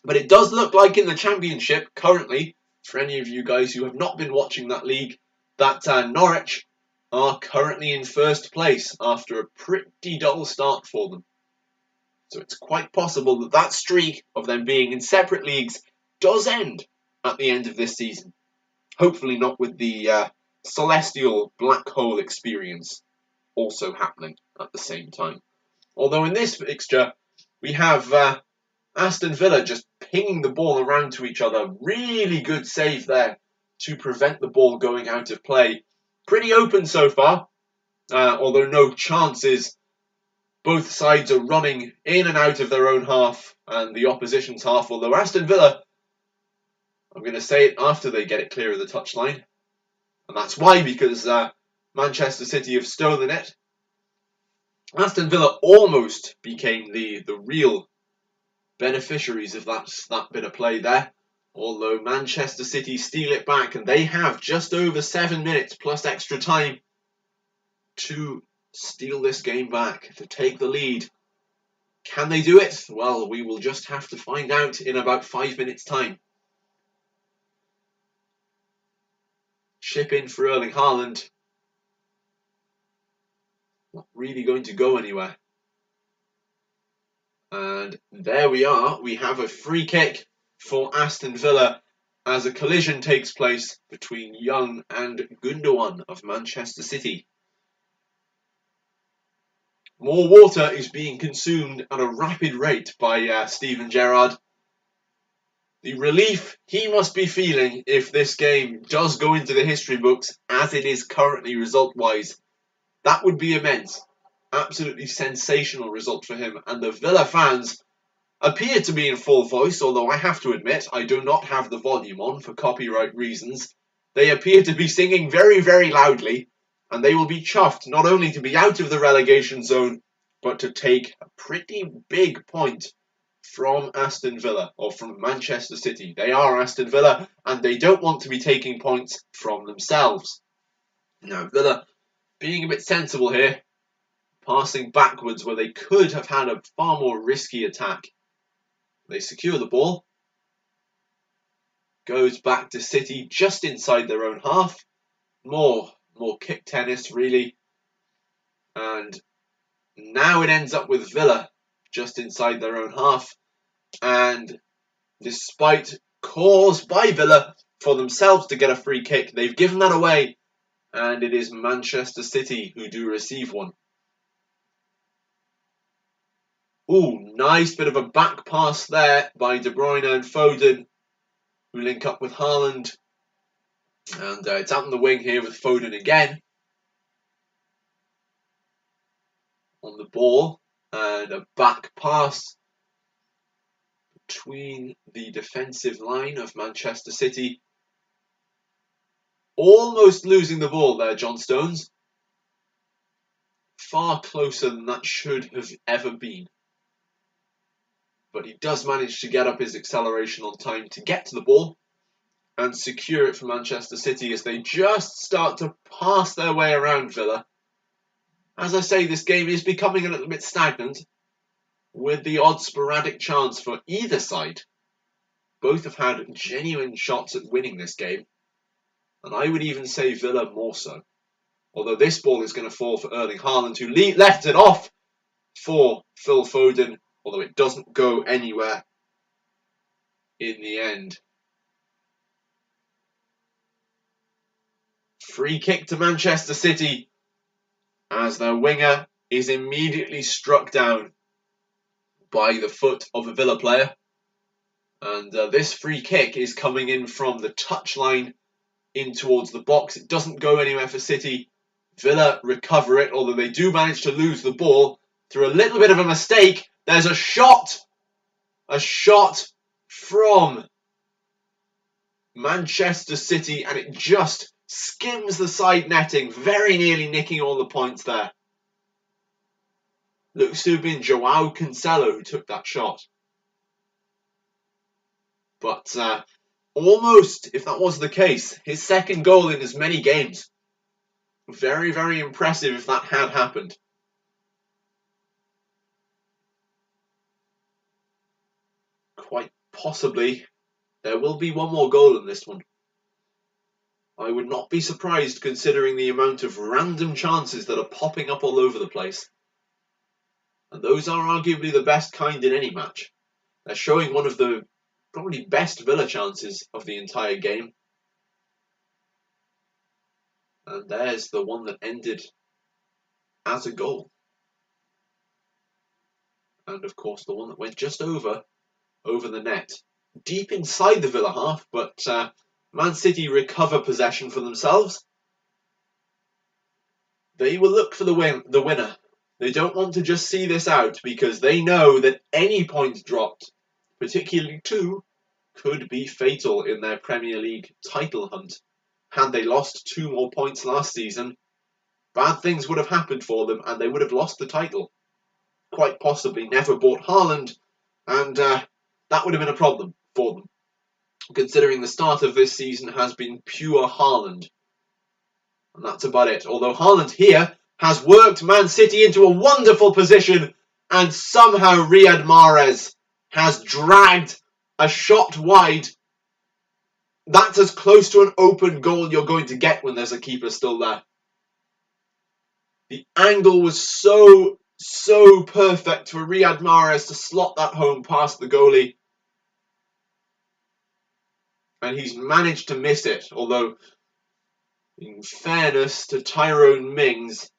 But it does look like in the Championship currently, for any of you guys who have not been watching that league, that Norwich are currently in first place after a pretty dull start for them. So it's quite possible that that streak of them being in separate leagues does end at the end of this season. Hopefully not with the celestial black hole experience also happening at the same time. Although in this fixture, we have Aston Villa just pinging the ball around to each other. Really good save there to prevent the ball going out of play. Pretty open so far, although no chances. Both sides are running in and out of their own half and the opposition's half, although Aston Villa, I'm going to say it after they get it clear of the touchline. And that's why, because Manchester City have stolen it. Aston Villa almost became the real beneficiaries of that bit of play there. Although Manchester City steal it back, and they have just over 7 minutes plus extra time to steal this game back, to take the lead. Can they do it? Well, we will just have to find out in about 5 minutes' time. Chip in for Erling Haaland. Not really going to go anywhere. And there we are. We have a free kick for Aston Villa as a collision takes place between Young and Gundogan of Manchester City. More water is being consumed at a rapid rate by Steven Gerrard. The relief he must be feeling if this game does go into the history books as it is currently result-wise. That would be immense. Absolutely sensational result for him. And the Villa fans appear to be in full voice, although I have to admit I do not have the volume on for copyright reasons. They appear to be singing very, very loudly, and they will be chuffed not only to be out of the relegation zone, but to take a pretty big point from Aston Villa, or from Manchester City. They are Aston Villa, and they don't want to be taking points from themselves. Now, Villa being a bit sensible here, passing backwards where they could have had a far more risky attack. They secure the ball. Goes back to City just inside their own half. More kick tennis, really. And now it ends up with Villa just inside their own half. And despite calls by Villa for themselves to get a free kick, they've given that away. And it is Manchester City who do receive one. Ooh, nice bit of a back pass there by De Bruyne and Foden, who link up with Haaland. And it's out on the wing here with Foden again. On the ball. And a back pass between the defensive line of Manchester City. Almost losing the ball there, John Stones. Far closer than that should have ever been. But he does manage to get up his acceleration on time to get to the ball and secure it for Manchester City as they just start to pass their way around Villa. As I say, this game is becoming a little bit stagnant with the odd sporadic chance for either side. Both have had genuine shots at winning this game, and I would even say Villa more so. Although this ball is going to fall for Erling Haaland, who left it off for Phil Foden, although it doesn't go anywhere in the end. Free kick to Manchester City as their winger is immediately struck down by the foot of a Villa player. And this free kick is coming in from the touchline in towards the box. It doesn't go anywhere for City. Villa recover it, although they do manage to lose the ball through a little bit of a mistake. There's a shot from Manchester City, and it just skims the side netting, very nearly nicking all the points there. Looks to have been Joao Cancelo who took that shot. But almost, if that was the case, his second goal in as many games. Very, very impressive if that had happened. Quite possibly, there will be one more goal in this one. I would not be surprised considering the amount of random chances that are popping up all over the place. And those are arguably the best kind in any match. They're showing one of the probably best Villa chances of the entire game. And there's the one that ended as a goal. And of course the one that went just over the net. Deep inside the Villa half, but Man City recover possession for themselves. They will look for the winner. They don't want to just see this out because they know that any point dropped, particularly 2, could be fatal in their Premier League title hunt. Had they lost 2 more points last season, bad things would have happened for them and they would have lost the title. Quite possibly never bought Haaland, and that would have been a problem for them, considering the start of this season has been pure Haaland. And that's about it. Although Haaland here has worked Man City into a wonderful position, and somehow Riyad Mahrez has dragged a shot wide. That's as close to an open goal you're going to get when there's a keeper still there. The angle was so perfect for Riyad Mahrez to slot that home past the goalie. And he's managed to miss it, although in fairness to Tyrone Mings,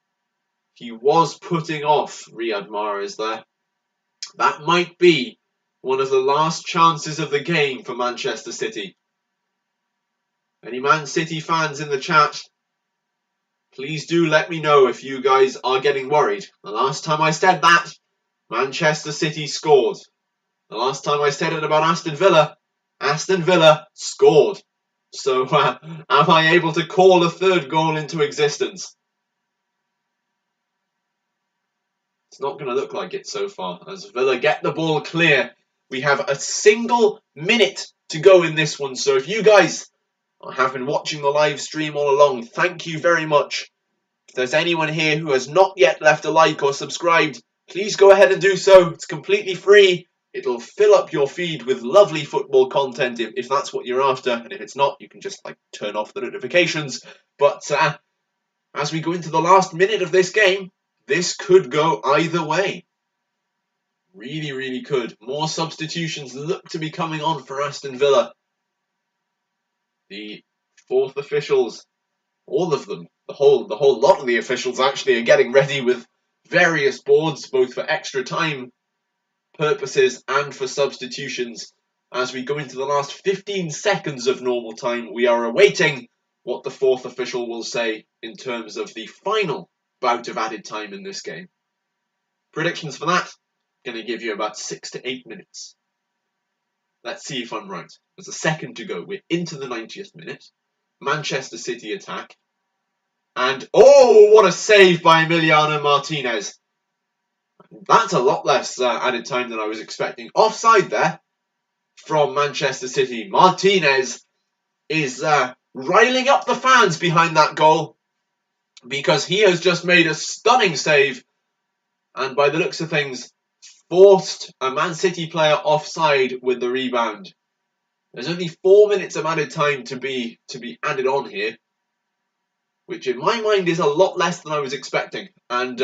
he was putting off Riyad Mahrez there. That might be one of the last chances of the game for Manchester City. Any Man City fans in the chat, please do let me know if you guys are getting worried. The last time I said that, Manchester City scored. The last time I said it about Aston Villa scored. So am I able to call a third goal into existence? It's not going to look like it so far. As Villa get the ball clear, we have a single minute to go in this one. So if you guys have been watching the live stream all along, thank you very much. If there's anyone here who has not yet left a like or subscribed, please go ahead and do so. It's completely free. It'll fill up your feed with lovely football content if that's what you're after. And if it's not, you can just turn off the notifications. But as we go into the last minute of this game, this could go either way. Really, really could. More substitutions look to be coming on for Aston Villa. The 4th officials, all of them, the whole lot of the officials actually are getting ready with various boards, both for extra time purposes and for substitutions. As we go into the last 15 seconds of normal time, we are awaiting what the 4th official will say in terms of the final bout of added time in this game. Predictions for that, going to give you about 6 to 8 minutes. Let's see if I'm right. There's a second to go. We're into the 90th minute. Manchester City attack. And, oh, what a save by Emiliano Martinez. That's a lot less added time than I was expecting. Offside there from Manchester City. Martinez is riling up the fans behind that goal because he has just made a stunning save and by the looks of things forced a Man City player offside with the rebound. There's only 4 minutes of added time to be added on here, which in my mind is a lot less than I was expecting. And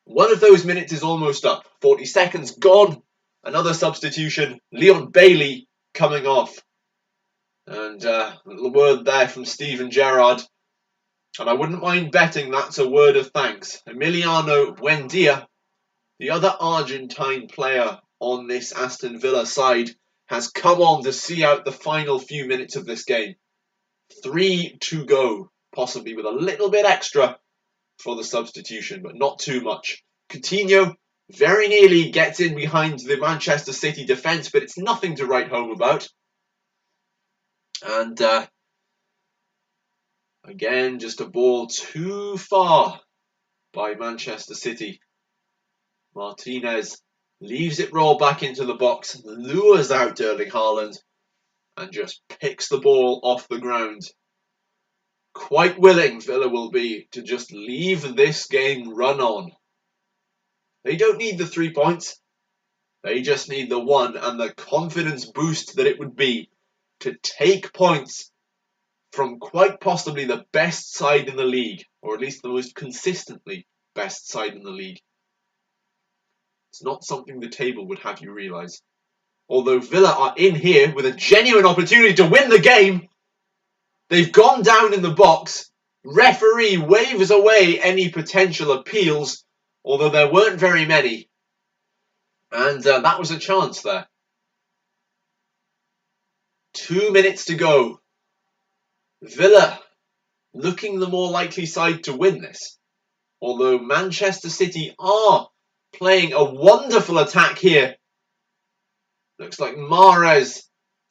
one of those minutes is almost up. 40 seconds gone. Another substitution. Leon Bailey coming off. And a little word there from Steven Gerrard. And I wouldn't mind betting that's a word of thanks. Emiliano Buendia, the other Argentine player on this Aston Villa side, has come on to see out the final few minutes of this game. 3 to go, possibly with a little bit extra for the substitution, but not too much. Coutinho very nearly gets in behind the Manchester City defence, but it's nothing to write home about. And again, just a ball too far by Manchester City. Martinez leaves it roll back into the box, lures out Erling Haaland, and just picks the ball off the ground. Quite willing Villa will be to just leave this game run on. They don't need the 3 points. They just need the one and the confidence boost that it would be to take points from quite possibly the best side in the league, or at least the most consistently best side in the league. It's not something the table would have you realise. Although Villa are in here with a genuine opportunity to win the game, they've gone down in the box. Referee waves away any potential appeals, although there weren't very many. And that was a chance there. 2 minutes to go. Villa looking the more likely side to win this. Although Manchester City are playing a wonderful attack here. Looks like Mahrez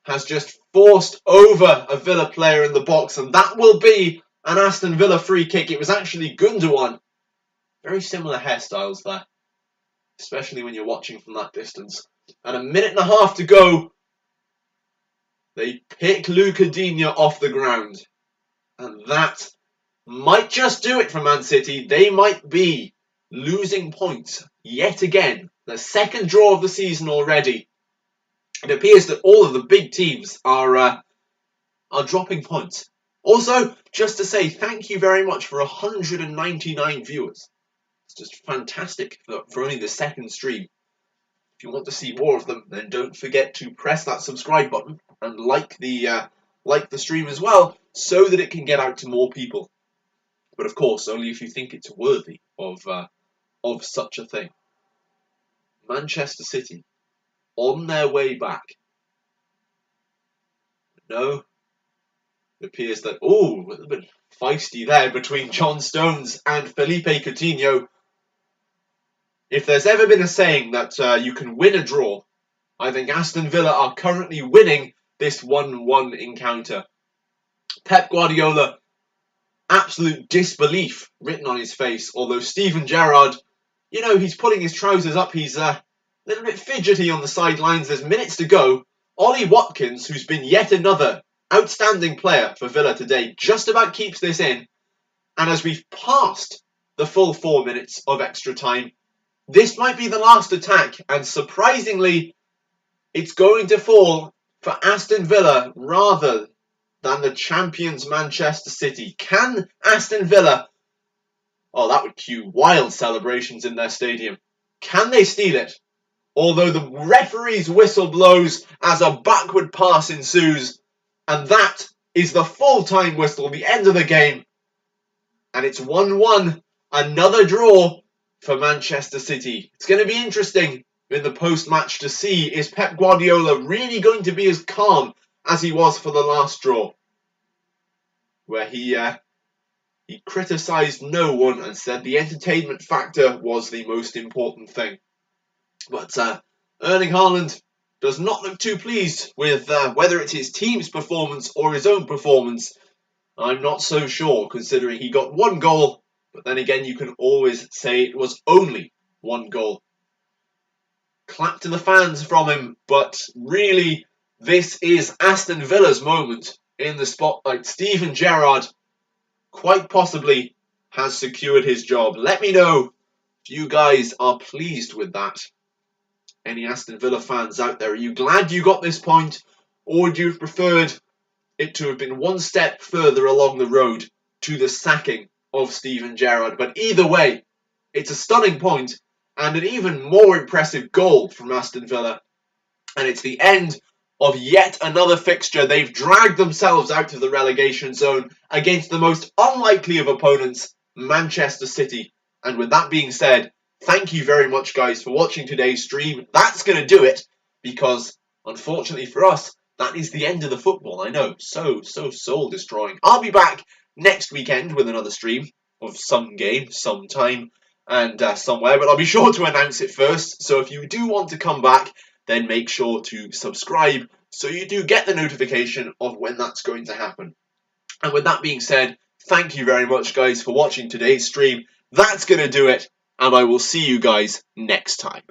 has just forced over a Villa player in the box, and that will be an Aston Villa free kick. It was actually Gundogan. Very similar hairstyles there, especially when you're watching from that distance. And a minute and a half to go. They pick Luca Digne off the ground. And that might just do it for Man City. They might be losing points yet again. The second draw of the season already. It appears that all of the big teams are dropping points. Also, just to say thank you very much for 199 viewers. It's just fantastic for only the second stream. If you want to see more of them, then don't forget to press that subscribe button and like the stream as well, so that it can get out to more people. But of course, only if you think it's worthy of such a thing. Manchester City on their way back. No, it appears that a little bit feisty there between John Stones and Felipe Coutinho. If there's ever been a saying that you can win a draw, I think Aston Villa are currently winning this 1-1 encounter. Pep Guardiola, absolute disbelief written on his face, although Steven Gerrard, he's pulling his trousers up, he's a little bit fidgety on the sidelines. There's minutes to go. Ollie Watkins, who's been yet another outstanding player for Villa today, just about keeps this in. And as we've passed the full 4 minutes of extra time, this might be the last attack, and surprisingly, it's going to fall for Aston Villa rather than the champions Manchester City. Can Aston Villa... that would cue wild celebrations in their stadium. Can they steal it? Although the referee's whistle blows as a backward pass ensues, and that is the full-time whistle, the end of the game. And it's 1-1, another draw for Manchester City. It's going to be interesting in the post-match to see, is Pep Guardiola really going to be as calm as he was for the last draw, where he criticised no one and said the entertainment factor was the most important thing. But Erling Haaland does not look too pleased with whether it's his team's performance or his own performance. I'm not so sure, considering he got one goal, but then again you can always say it was only one goal. Clap to the fans from him, but really this is Aston Villa's moment in the spotlight. Steven Gerrard quite possibly has secured his job. Let me know if you guys are pleased with that. Any Aston Villa fans out there, are you glad you got this point, or would you have preferred it to have been one step further along the road to the sacking of Steven Gerrard? But either way, it's a stunning point and an even more impressive goal from Aston Villa. And it's the end of yet another fixture. They've dragged themselves out of the relegation zone against the most unlikely of opponents, Manchester City. And with that being said, thank you very much, guys, for watching today's stream. That's going to do it, because unfortunately for us, that is the end of the football. I know, so soul-destroying. I'll be back next weekend with another stream of some game, sometime. and somewhere, but I'll be sure to announce it first. So if you do want to come back, then make sure to subscribe so you do get the notification of when that's going to happen. And with that being said, thank you very much, guys, for watching today's stream. That's going to do it, and I will see you guys next time.